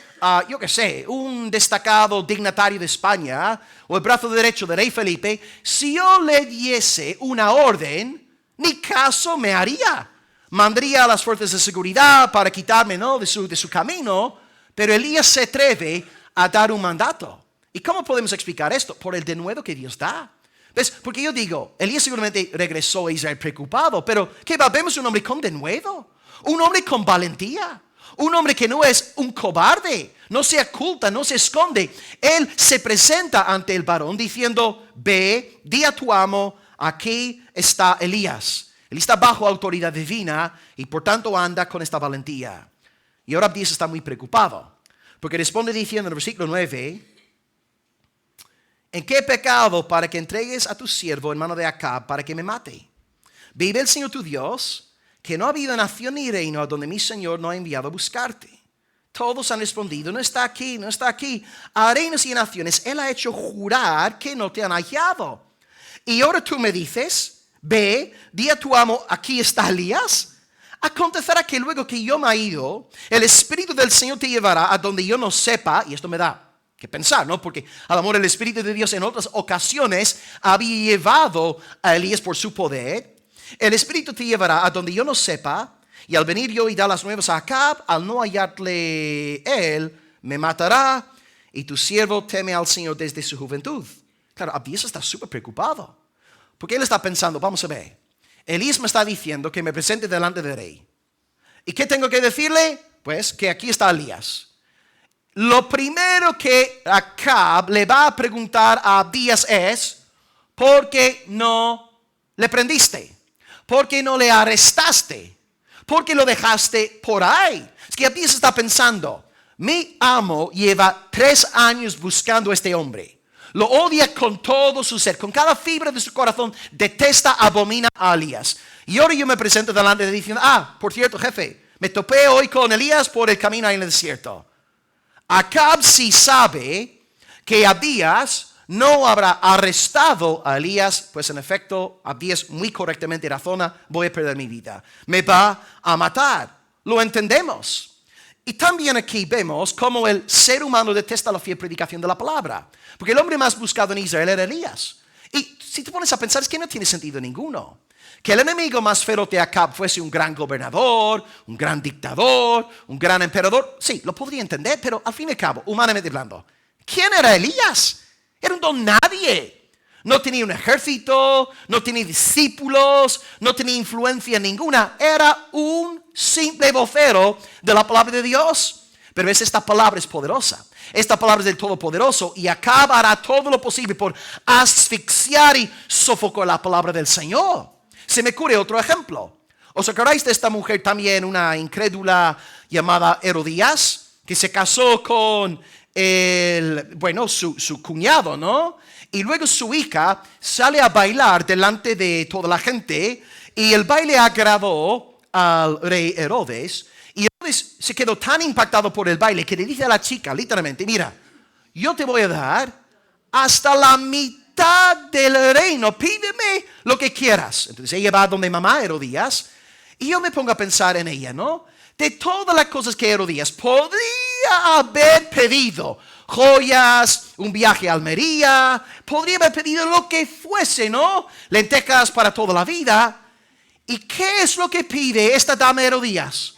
yo qué sé, un destacado dignatario de España o el brazo derecho del rey Felipe, si yo le diese una orden, ni caso me haría. Mandaría a las fuerzas de seguridad para quitarme, ¿no?, de su camino. Pero Elías se atreve a dar un mandato. ¿Y cómo podemos explicar esto? Por el denuedo que Dios da. ¿Ves? Porque yo digo, Elías seguramente regresó a Israel preocupado. Pero ¿qué va? Vemos un hombre con denuedo. Un hombre con valentía. Un hombre que no es un cobarde, no se oculta, no se esconde. Él se presenta ante el varón diciendo, ve, di a tu amo, aquí está Elías. Él está bajo autoridad divina y por tanto anda con esta valentía. Y ahora Abdías está muy preocupado, porque responde diciendo en el versículo 9, ¿en qué pecado para que entregues a tu siervo en mano de Acab para que me mate? Vive el Señor tu Dios, que no ha habido nación ni reino a donde mi Señor no ha enviado a buscarte. Todos han respondido, no está aquí, no está aquí. A reinos y naciones Él ha hecho jurar que no te han hallado. Y ahora tú me dices, ve, di a tu amo, aquí está Elías. Acontecerá que luego que yo me he ido, el Espíritu del Señor te llevará a donde yo no sepa, y esto me da que pensar, ¿no? Porque al amor el Espíritu de Dios en otras ocasiones había llevado a Elías por su poder. El Espíritu te llevará a donde yo no sepa, y al venir yo y dar las nuevas a Acab, al no hallarle él, me matará, y tu siervo teme al Señor desde su juventud. Claro, Abdías está súper preocupado, porque él está pensando, vamos a ver, Elías me está diciendo que me presente delante del rey. ¿Y qué tengo que decirle? Pues que aquí está Elías. Lo primero que Acab le va a preguntar a Abdías es, ¿por qué no le prendiste? ¿Por qué no le arrestaste? ¿Por qué lo dejaste por ahí? Es que Abdías está pensando, mi amo lleva 3 años buscando a este hombre. Lo odia con todo su ser, con cada fibra de su corazón, detesta, abomina a Elías. Y ahora yo me presento delante de él diciendo, por cierto, jefe, me topé hoy con Elías por el camino ahí en el desierto. Acab sí sabe que Abdías no habrá arrestado a Elías, pues en efecto, Abdías muy correctamente razona, voy a perder mi vida. Me va a matar. Lo entendemos. Y también aquí vemos cómo el ser humano detesta la fiel predicación de la palabra. Porque el hombre más buscado en Israel era Elías. Y si te pones a pensar, es que no tiene sentido ninguno. Que el enemigo más feroz de Acab fuese un gran gobernador, un gran dictador, un gran emperador. Sí, lo podría entender, pero al fin y al cabo, humanamente hablando, ¿quién era Elías? Era un don nadie. No tenía un ejército, no tenía discípulos, no tenía influencia ninguna. Era un simple vocero de la palabra de Dios. Pero esta palabra es poderosa. Esta palabra es del Todopoderoso y Acab hará todo lo posible por asfixiar y sofocar la palabra del Señor. Se me ocurre otro ejemplo. ¿Os acordáis de esta mujer también, una incrédula llamada Herodías, que se casó con su cuñado, ¿no? Y luego su hija sale a bailar delante de toda la gente y el baile agradó al rey Herodes. Y Herodes se quedó tan impactado por el baile que le dice a la chica, literalmente, mira, yo te voy a dar hasta la mitad del reino, pídeme lo que quieras. Entonces ella va donde mamá Herodías y yo me pongo a pensar en ella, ¿no? De todas las cosas que Herodías podría haber pedido, joyas, un viaje a Almería, podría haber pedido lo que fuese, ¿no? Lentejas para toda la vida. ¿Y qué es lo que pide esta dama Herodías?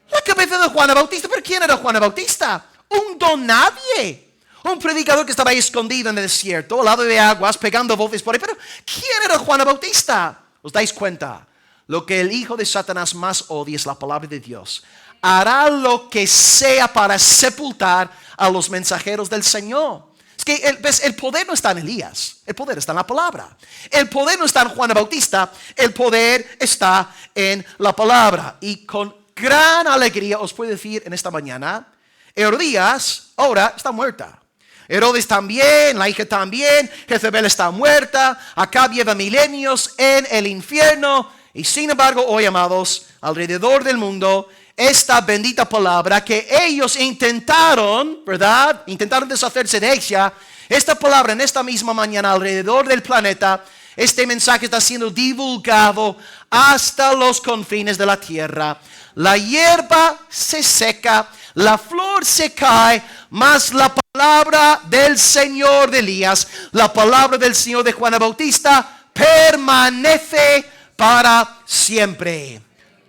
La cabeza de Juan Bautista. ¿Pero quién era Juan Bautista? Un don nadie. Un predicador que estaba ahí escondido en el desierto, al lado de aguas, pegando voces por ahí. Pero ¿quién era Juan Bautista? ¿Os dais cuenta? Lo que el hijo de Satanás más odia es la palabra de Dios. Hará lo que sea para sepultar a los mensajeros del Señor. Es que el poder no está en Elías, el poder está en la palabra. El poder no está en Juan Bautista, el poder está en la palabra. Y con gran alegría os puedo decir en esta mañana, Herodías ahora está muerta. Herodes también, la hija también, Jezebel está muerta, Acab lleva milenios en el infierno. Y sin embargo, hoy, amados, alrededor del mundo, esta bendita palabra que ellos intentaron, ¿verdad? Intentaron deshacerse de ella. Esta palabra en esta misma mañana alrededor del planeta, este mensaje está siendo divulgado hasta los confines de la tierra. La hierba se seca, la flor se cae, mas la palabra del Señor de Elías, la palabra del Señor de Juan Bautista permanece para siempre.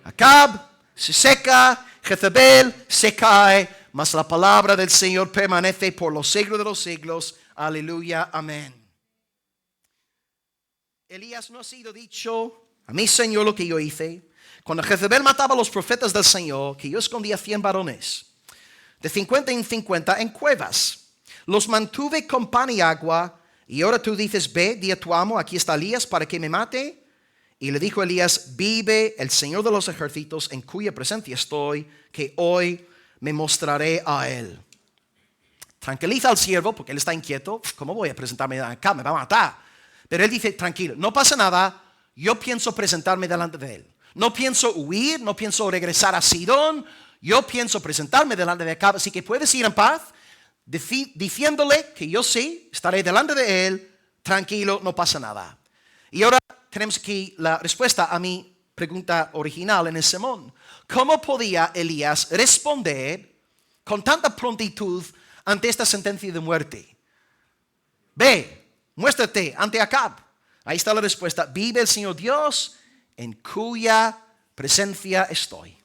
Acab se seca, Jezebel se cae, mas la palabra del Señor permanece por los siglos de los siglos. Aleluya, amén. Elías no ha sido dicho, a mí Señor lo que yo hice. Cuando Jezebel mataba a los profetas del Señor, que yo escondía 100 varones, de 50 en 50 en cuevas. Los mantuve con pan y agua, y ahora tú dices, ve, di a tu amo, aquí está Elías para que me mate. Y le dijo Elías, vive el Señor de los ejércitos, en cuya presencia estoy, que hoy me mostraré a él. Tranquiliza al siervo, porque él está inquieto. ¿Cómo voy a presentarme acá? Me va a matar. Pero él dice, tranquilo, no pasa nada, yo pienso presentarme delante de él. No pienso huir, no pienso regresar a Sidón, yo pienso presentarme delante de Acab, así que puedes ir en paz, diciéndole que yo sí, estaré delante de él, tranquilo, no pasa nada. Y ahora tenemos aquí la respuesta a mi pregunta original en el sermón. ¿Cómo podía Elías responder con tanta prontitud ante esta sentencia de muerte? Ve, muéstrate ante Acab. Ahí está la respuesta. Vive el Señor Dios en cuya presencia estoy.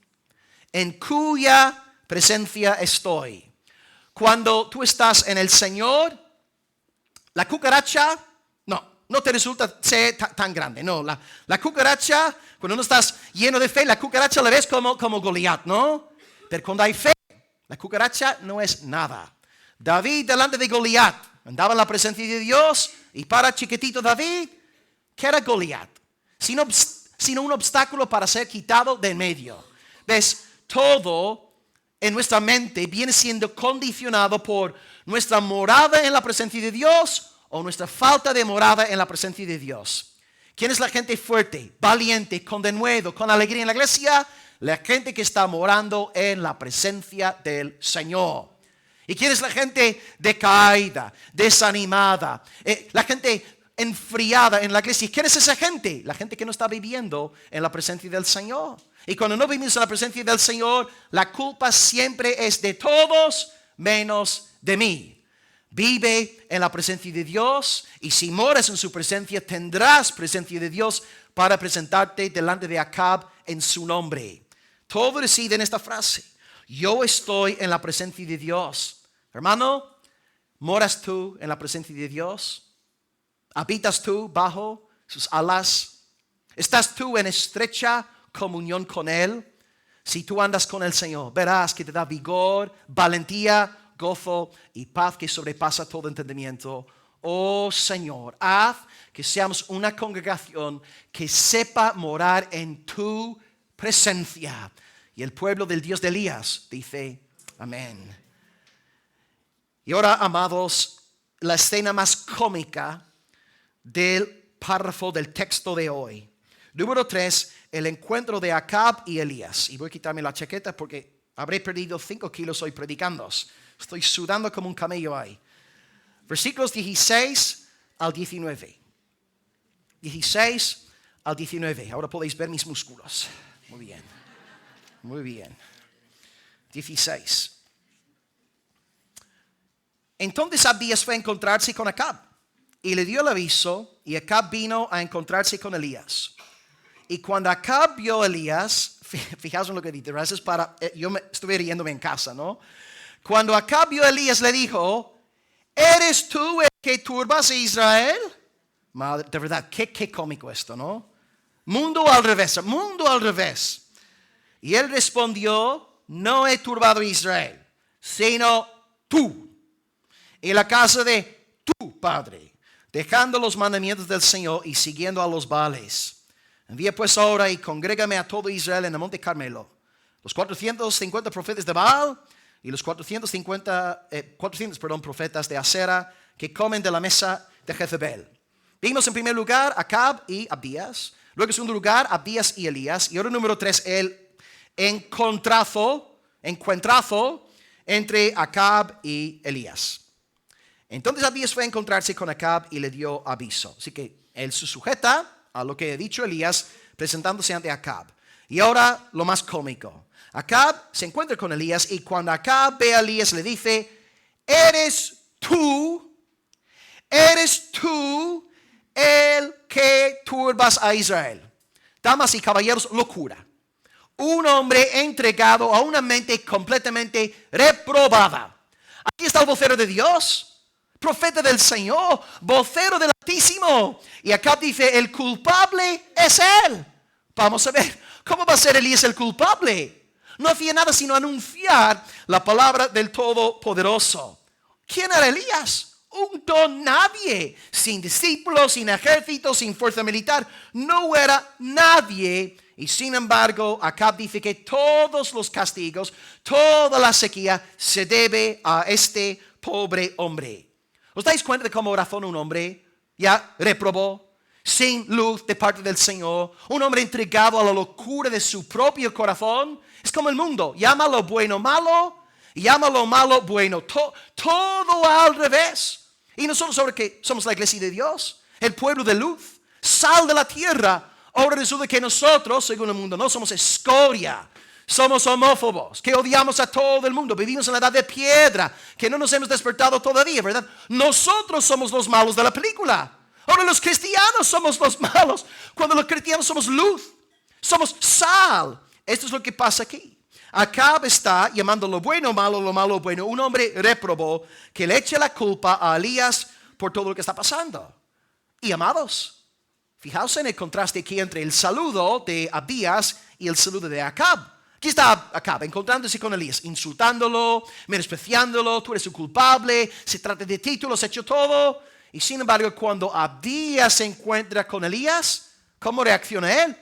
En cuya presencia estoy. Cuando tú estás en el Señor, la cucaracha no te resulta ser tan grande. No, la cucaracha, cuando no estás lleno de fe, la cucaracha la ves como Goliat, ¿no? Pero cuando hay fe, la cucaracha no es nada. David delante de Goliat andaba en la presencia de Dios, y para chiquitito David, ¿qué era Goliat? Sino un obstáculo para ser quitado de en medio. ¿Ves? Todo en nuestra mente viene siendo condicionado por nuestra morada en la presencia de Dios o nuestra falta de morada en la presencia de Dios. ¿Quién es la gente fuerte, valiente, con denuedo, con alegría en la iglesia? La gente que está morando en la presencia del Señor. ¿Y quién es la gente decaída, desanimada? La gente enfriada en la iglesia. ¿Quién es esa gente? La gente que no está viviendo en la presencia del Señor. Y cuando no vivimos en la presencia del Señor, la culpa siempre es de todos menos de mí. Vive en la presencia de Dios, y si moras en su presencia, tendrás presencia de Dios para presentarte delante de Acab en su nombre. Todo reside en esta frase. Yo estoy en la presencia de Dios. Hermano, ¿moras tú en la presencia de Dios? ¿Habitas tú bajo sus alas? ¿Estás tú en estrecha comunión con Él? Si tú andas con el Señor, verás que te da vigor, valentía, gozo y paz que sobrepasa todo entendimiento. Oh Señor, haz que seamos una congregación que sepa morar en tu presencia. Y el pueblo del Dios de Elías dice, amén. Y ahora, amados, la escena más cómica del párrafo del texto de hoy. Número 3, el encuentro de Acab y Elías. Y voy a quitarme la chaqueta porque habré perdido 5 kilos hoy predicando. Estoy sudando como un camello ahí. Versículos 16 al 19. 16 al 19. Ahora podéis ver mis músculos. Muy bien. Muy bien. 16. Entonces Abías fue a encontrarse con Acab y le dio el aviso, y Acab vino a encontrarse con Elías. Y cuando Acab vio a Elías, fijaos en lo que dice, gracias para, yo estuve riéndome en casa, ¿no? Cuando Acab vio a Elías, le dijo, ¿eres tú el que turbas a Israel? Madre, de verdad, qué cómico esto, ¿no? Mundo al revés. Y él respondió, no he turbado a Israel, sino tú y la casa de tu padre, dejando los mandamientos del Señor y siguiendo a los Baales. Envía pues ahora y congrégame a todo Israel en el monte Carmelo, los 450 profetas de Baal y los 450 profetas de Asera que comen de la mesa de Jezebel. Vimos en primer lugar Acab y Abías, luego en segundo lugar Abías y Elías, y ahora número 3 el encuentrazo entre Acab y Elías. Entonces Abías fue a encontrarse con Acab y le dio aviso. Así que él se sujeta a lo que ha dicho Elías presentándose ante Acab. Y ahora lo más cómico. Acab se encuentra con Elías y cuando Acab ve a Elías le dice, ¿eres tú el que turbas a Israel? Damas y caballeros, locura. Un hombre entregado a una mente completamente reprobada. Aquí está el vocero de Dios, profeta del Señor, vocero del Altísimo. Y Acab dice, el culpable es él. Vamos a ver, ¿Cómo va a ser Elías el culpable? No hacía nada sino anunciar la palabra del Todopoderoso. ¿Quién era Elías? Un don nadie, sin discípulos, sin ejército, sin fuerza militar. No era nadie. Y sin embargo, Acab dice que todos los castigos, toda la sequía se debe a este pobre hombre. ¿Os dais cuenta de cómo razona un hombre ya reprobó, sin luz de parte del Señor? Un hombre entregado a la locura de su propio corazón. Es como el mundo. Llama lo bueno malo y llama lo malo bueno. Todo al revés. Y nosotros sobre que somos la iglesia de Dios, el pueblo de luz, sal de la tierra. Ahora resulta que nosotros, según el mundo, no somos escoria. Somos homófobos, que odiamos a todo el mundo. Vivimos en la edad de piedra, que no nos hemos despertado todavía, ¿verdad? Nosotros somos los malos de la película. Ahora los cristianos somos los malos, cuando los cristianos somos luz, somos sal. Esto es lo que pasa aquí. Acab está llamando lo malo bueno. Un hombre réprobo que le echa la culpa a Elías por todo lo que está pasando. Y amados, fijaos en el contraste aquí entre el saludo de Abías y el saludo de Acab. Aquí está Acab encontrándose con Elías, insultándolo, menospreciándolo. Tú eres el culpable, se trata de ti, tú lo has hecho todo. Y sin embargo, cuando Abías se encuentra con Elías, ¿cómo reacciona él?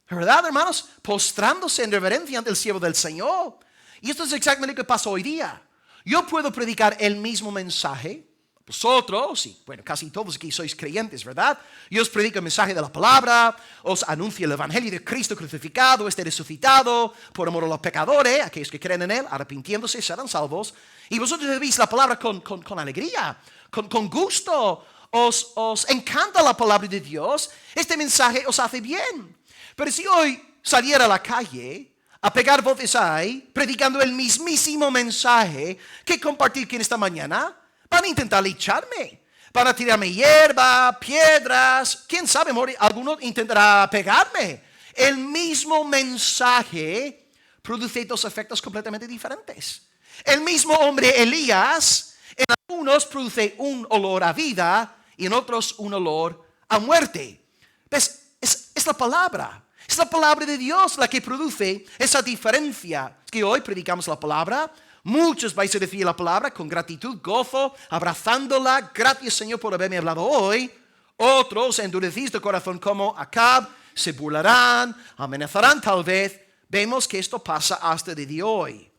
¿Verdad, hermanos? Postrándose en reverencia ante el siervo del Señor. Y esto es exactamente lo que pasa hoy día. Yo puedo predicar el mismo mensaje. Vosotros, y bueno, casi todos aquí sois creyentes, ¿verdad? Yo os predico el mensaje de la palabra, os anuncio el evangelio de Cristo crucificado, resucitado, por amor a los pecadores, aquellos que creen en Él, arrepintiéndose, serán salvos. Y vosotros recibís la palabra con alegría, con gusto. Os encanta la palabra de Dios. Este mensaje os hace bien. Pero si hoy saliera a la calle a pegar voces ahí, predicando el mismísimo mensaje que compartí aquí en esta mañana, van a intentar echarme, van a tirarme hierba, piedras, quién sabe, alguno intentará pegarme. El mismo mensaje produce dos efectos completamente diferentes. El mismo hombre Elías, en algunos produce un olor a vida y en otros un olor a muerte. ¿Ves? Es la palabra. Es la palabra de Dios la que produce esa diferencia. Es que hoy predicamos la palabra. Muchos vais a decir la palabra con gratitud, gozo, abrazándola. Gracias, Señor, por haberme hablado hoy. Otros endurecís de corazón como Acab, se burlarán, amenazarán tal vez. Vemos que esto pasa hasta el día de hoy.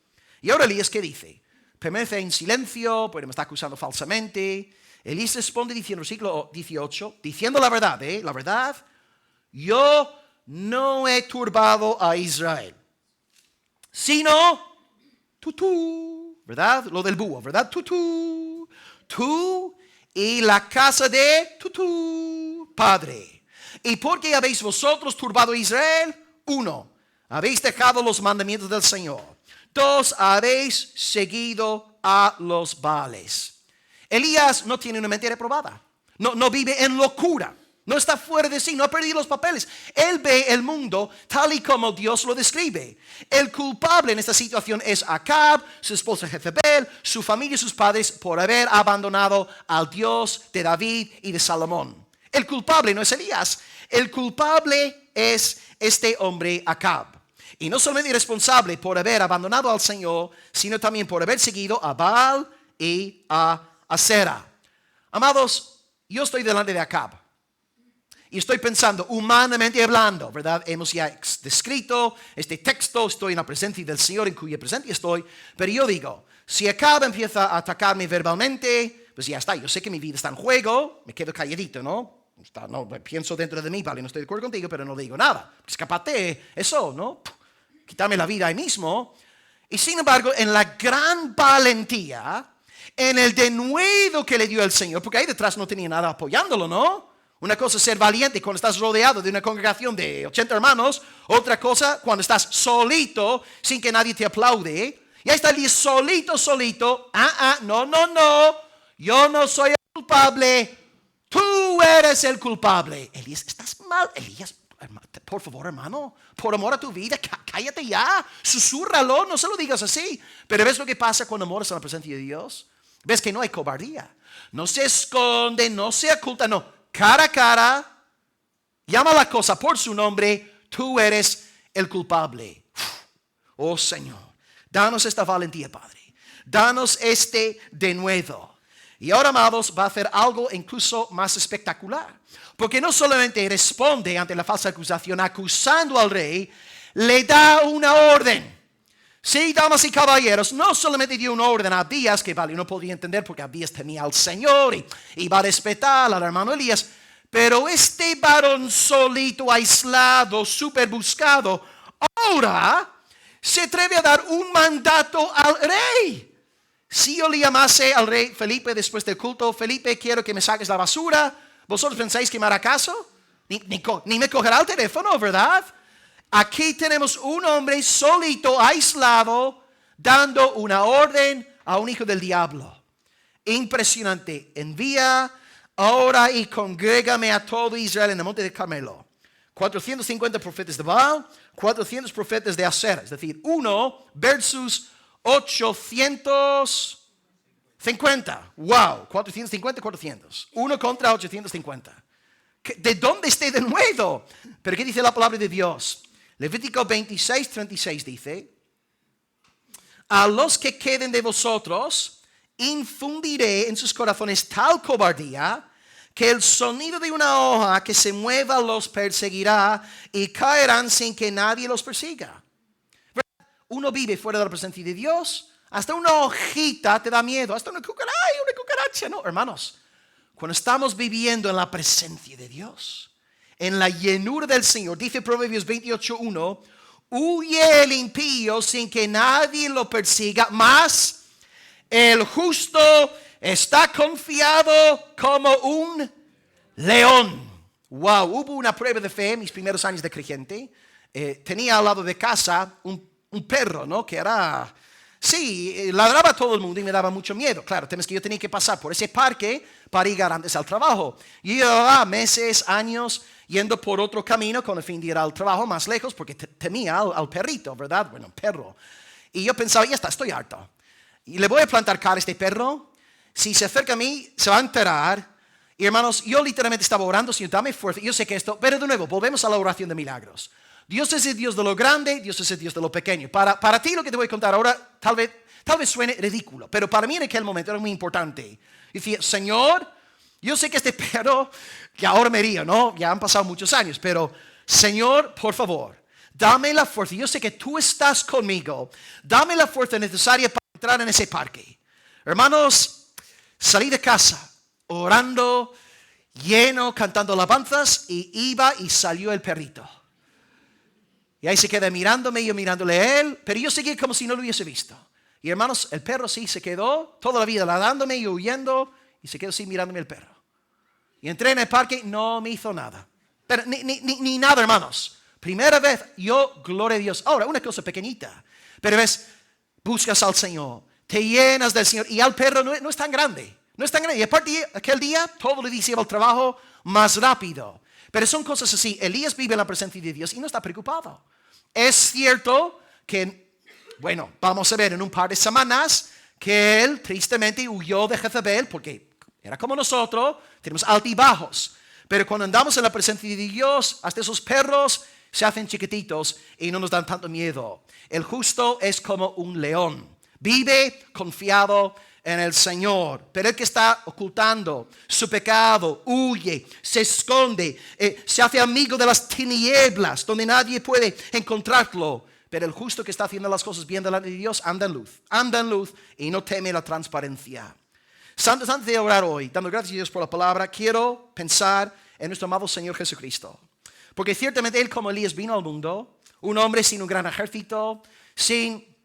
Y ahora Elías, ¿qué dice? Permanece en silencio, porque me está acusando falsamente. Elías responde diciendo, versículo 18, diciendo la verdad, la verdad. Yo no he turbado a Israel, sino tú, ¿verdad? Lo del búho, ¿verdad? Tú y la casa de tu padre. ¿Y por qué habéis vosotros turbado a Israel? 1, habéis dejado los mandamientos del Señor. 2, habéis seguido a los Baales. Elías no tiene una mente reprobada. No vive en locura. No está fuera de sí, no ha perdido los papeles. Él ve el mundo tal y como Dios lo describe. El culpable en esta situación es Acab, su esposa Jezebel, su familia y sus padres por haber abandonado al Dios de David y de Salomón. El culpable no es Elías. El culpable es este hombre Acab. Y no solamente irresponsable por haber abandonado al Señor, sino también por haber seguido a Baal y a Asera. Amados, yo estoy delante de Acab. Y estoy pensando, humanamente hablando, ¿verdad? Hemos ya descrito este texto, estoy en la presencia del Señor, en cuya presencia estoy. Pero yo digo, si Acab empieza a atacarme verbalmente, pues ya está, yo sé que mi vida está en juego, me quedo calladito, ¿no? No pienso dentro de mí, vale, no estoy de acuerdo contigo, pero no digo nada. Escapate, eso, ¿no? Quitarme la vida ahí mismo. Y sin embargo, en la gran valentía, en el denuedo que le dio el Señor, porque ahí detrás no tenía nada apoyándolo, ¿no? Una cosa es ser valiente cuando estás rodeado de una congregación de 80 hermanos. Otra cosa cuando estás solito sin que nadie te aplaude. Y ahí está Elías solito. No. Yo no soy el culpable. Tú eres el culpable. Elías, estás mal. Elías, por favor, hermano. Por amor a tu vida, cállate ya. Susúrralo, no se lo digas así. Pero ¿ves lo que pasa cuando moras en la presencia de Dios? ¿Ves que no hay cobardía? No se esconde, no se oculta, no. Cara a cara, llama la cosa por su nombre. tú eres el culpable. Oh Señor, danos esta valentía, Padre. Danos este denuedo. Y ahora, amados, va a hacer algo incluso más espectacular. Porque no solamente responde ante la falsa acusación acusando al rey, le da una orden. Sí, damas y caballeros, no solamente dio una orden a Abías, que vale, no podía entender porque Abías temía al Señor y iba a respetar al hermano Elías, pero este varón solito, aislado, súper buscado, ahora se atreve a dar un mandato al rey. Si yo le llamase al rey Felipe después del culto, Felipe, quiero que me saques la basura, ¿vosotros pensáis que me hará caso? Ni me cogerá el teléfono, ¿verdad? Aquí tenemos un hombre solito, aislado, dando una orden a un hijo del diablo. Impresionante. Envía ahora y congrégame a todo Israel en el monte de Carmelo. 450 profetas de Baal, 400 profetas de Asera. Es decir, 1 versus 850. Wow, 450, 400. 1 contra 850. ¿De dónde este denuedo? Pero ¿qué dice la palabra de Dios? Levítico 26, 36 dice: a los que queden de vosotros, infundiré en sus corazones tal cobardía, que el sonido de una hoja que se mueva los perseguirá y caerán sin que nadie los persiga. Uno vive fuera de la presencia de Dios, hasta una hojita te da miedo, hasta una cucaracha. No, hermanos, cuando estamos viviendo en la presencia de Dios, en la llenura del Señor, dice Proverbios 28:1, huye el impío sin que nadie lo persiga, mas el justo está confiado como un león. Wow, hubo una prueba de fe en mis primeros años de creyente. Tenía al lado de casa un perro, ¿no? Que era, sí, ladraba a todo el mundo y me daba mucho miedo. Claro, temes que yo tenía que pasar por ese parque para llegar antes al trabajo. Y yo llevaba meses, años, yendo por otro camino con el fin de ir al trabajo más lejos porque temía al perrito, ¿verdad? Bueno, perro. Y yo pensaba, ya está, estoy harto. Y le voy a plantar cara a este perro. Si se acerca a mí, se va a enterar. Y hermanos, yo literalmente estaba orando, Señor, dame fuerza. Yo sé que esto, pero de nuevo, volvemos a la oración de milagros. Dios es el Dios de lo grande, Dios es el Dios de lo pequeño. Para ti lo que te voy a contar ahora, tal vez suene ridículo, pero para mí en aquel momento era muy importante. Y decía, Señor, yo sé que este perro, que ahora me río, ¿no? Ya han pasado muchos años, pero Señor, por favor, dame la fuerza. Yo sé que tú estás conmigo. Dame la fuerza necesaria para entrar en ese parque. Hermanos, salí de casa orando, lleno, cantando alabanzas, y iba y salió el perrito. Y ahí se queda mirándome, yo mirándole a él, pero yo seguí como si no lo hubiese visto. Y hermanos, el perro sí se quedó toda la vida ladrándome y huyendo, y se quedó así mirándome el perro. Y entré en el parque, no me hizo nada. Pero ni nada, hermanos. Primera vez, yo, gloria a Dios. Ahora, una cosa pequeñita. Pero ves, buscas al Señor, te llenas del Señor, y al perro no es tan grande. No es tan grande. Y aparte de aquel día, todo le dice al trabajo más rápido. Pero son cosas así. Elías vive en la presencia de Dios y no está preocupado. Es cierto que, bueno, vamos a ver en un par de semanas que él tristemente huyó de Jezabel porque era como nosotros, tenemos altibajos. Pero cuando andamos en la presencia de Dios, hasta esos perros se hacen chiquititos y no nos dan tanto miedo. El justo es como un león. Vive confiado en el Señor, pero el que está ocultando su pecado, huye, se esconde, se hace amigo de las tinieblas, donde nadie puede encontrarlo. Pero el justo que está haciendo las cosas bien delante de Dios, anda en luz y no teme la transparencia. Santos, antes de orar hoy, dando gracias a Dios por la palabra, quiero pensar en nuestro amado Señor Jesucristo. Porque ciertamente Él, como Elías, vino al mundo, un hombre sin un gran ejército, sin,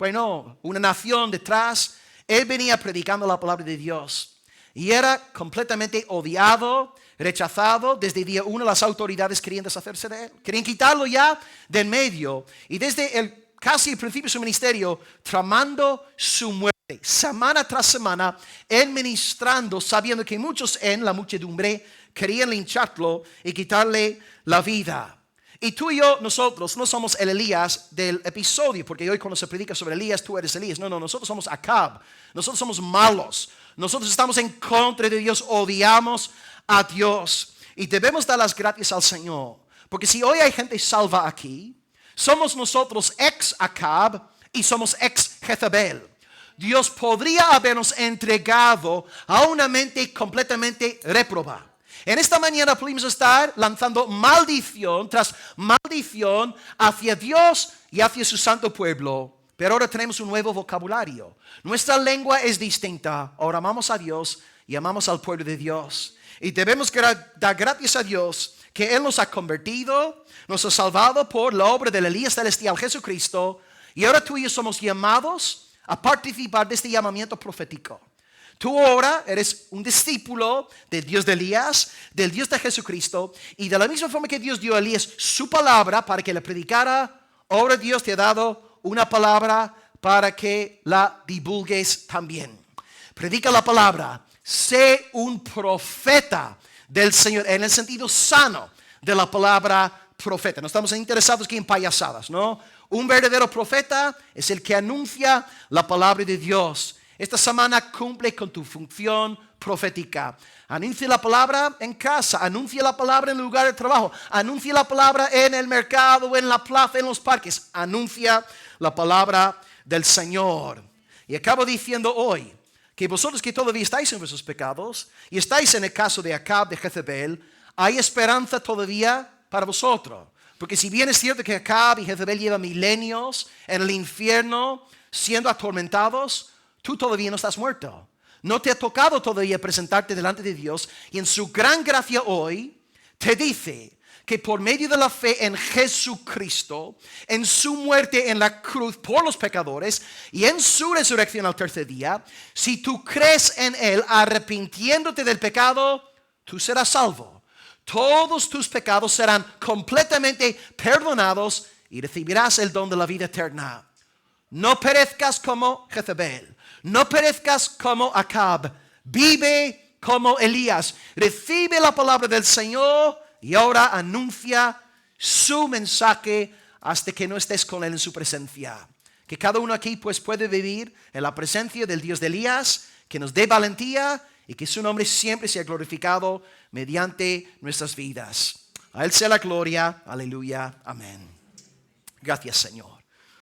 una nación detrás. Él venía predicando la palabra de Dios y era completamente odiado, rechazado. Desde día uno las autoridades querían deshacerse de él, querían quitarlo ya de en medio. Y desde casi el principio de su ministerio, tramando su muerte, semana tras semana, él ministrando, sabiendo que muchos en la muchedumbre querían lincharlo y quitarle la vida. Y tú y yo, nosotros no somos el Elías del episodio, porque hoy cuando se predica sobre Elías, tú eres Elías. No, nosotros somos Acab. Nosotros somos malos. Nosotros estamos en contra de Dios, odiamos a Dios. Y debemos dar las gracias al Señor, Porque si hoy hay gente salva aquí, somos nosotros ex Acab y somos ex Jezabel. Dios podría habernos entregado a una mente completamente réproba. En esta mañana pudimos estar lanzando maldición tras maldición hacia Dios y hacia su santo pueblo. Pero ahora tenemos un nuevo vocabulario. Nuestra lengua es distinta. Ahora amamos a Dios y amamos al pueblo de Dios. Y debemos dar gracias a Dios que Él nos ha convertido, nos ha salvado por la obra del Elías celestial Jesucristo. Y ahora tú y yo somos llamados a participar de este llamamiento profético. Tú ahora eres un discípulo del Dios de Elías, del Dios de Jesucristo. Y de la misma forma que Dios dio a Elías su palabra para que la predicara, ahora Dios te ha dado una palabra para que la divulgues también. Predica la palabra. Sé un profeta del Señor en el sentido sano de la palabra profeta. No estamos interesados aquí en payasadas, ¿no? Un verdadero profeta es el que anuncia la palabra de Dios. Esta semana cumple con tu función profética. Anuncia la palabra en casa, anuncia la palabra en el lugar de trabajo, anuncia la palabra en el mercado, en la plaza, en los parques. Anuncia la palabra del Señor. Y acabo diciendo hoy que vosotros que todavía estáis en vuestros pecados y estáis en el caso de Acab, de Jezabel, hay esperanza todavía para vosotros. Porque si bien es cierto que Acab y Jezabel llevan milenios en el infierno siendo atormentados, tú todavía no estás muerto. No te ha tocado todavía presentarte delante de Dios. Y en su gran gracia hoy te dice que por medio de la fe en Jesucristo, en su muerte en la cruz por los pecadores y en su resurrección al tercer día, si tú crees en Él arrepintiéndote del pecado, tú serás salvo. Todos tus pecados serán completamente perdonados y recibirás el don de la vida eterna. No perezcas como Jezabel. No perezcas como Acab. Vive como Elías. Recibe la palabra del Señor y ahora anuncia su mensaje hasta que no estés con Él en su presencia. Que cada uno aquí pues puede vivir en la presencia del Dios de Elías, que nos dé valentía y que su nombre siempre sea glorificado mediante nuestras vidas. A Él sea la gloria. Aleluya. Amén. Gracias, Señor.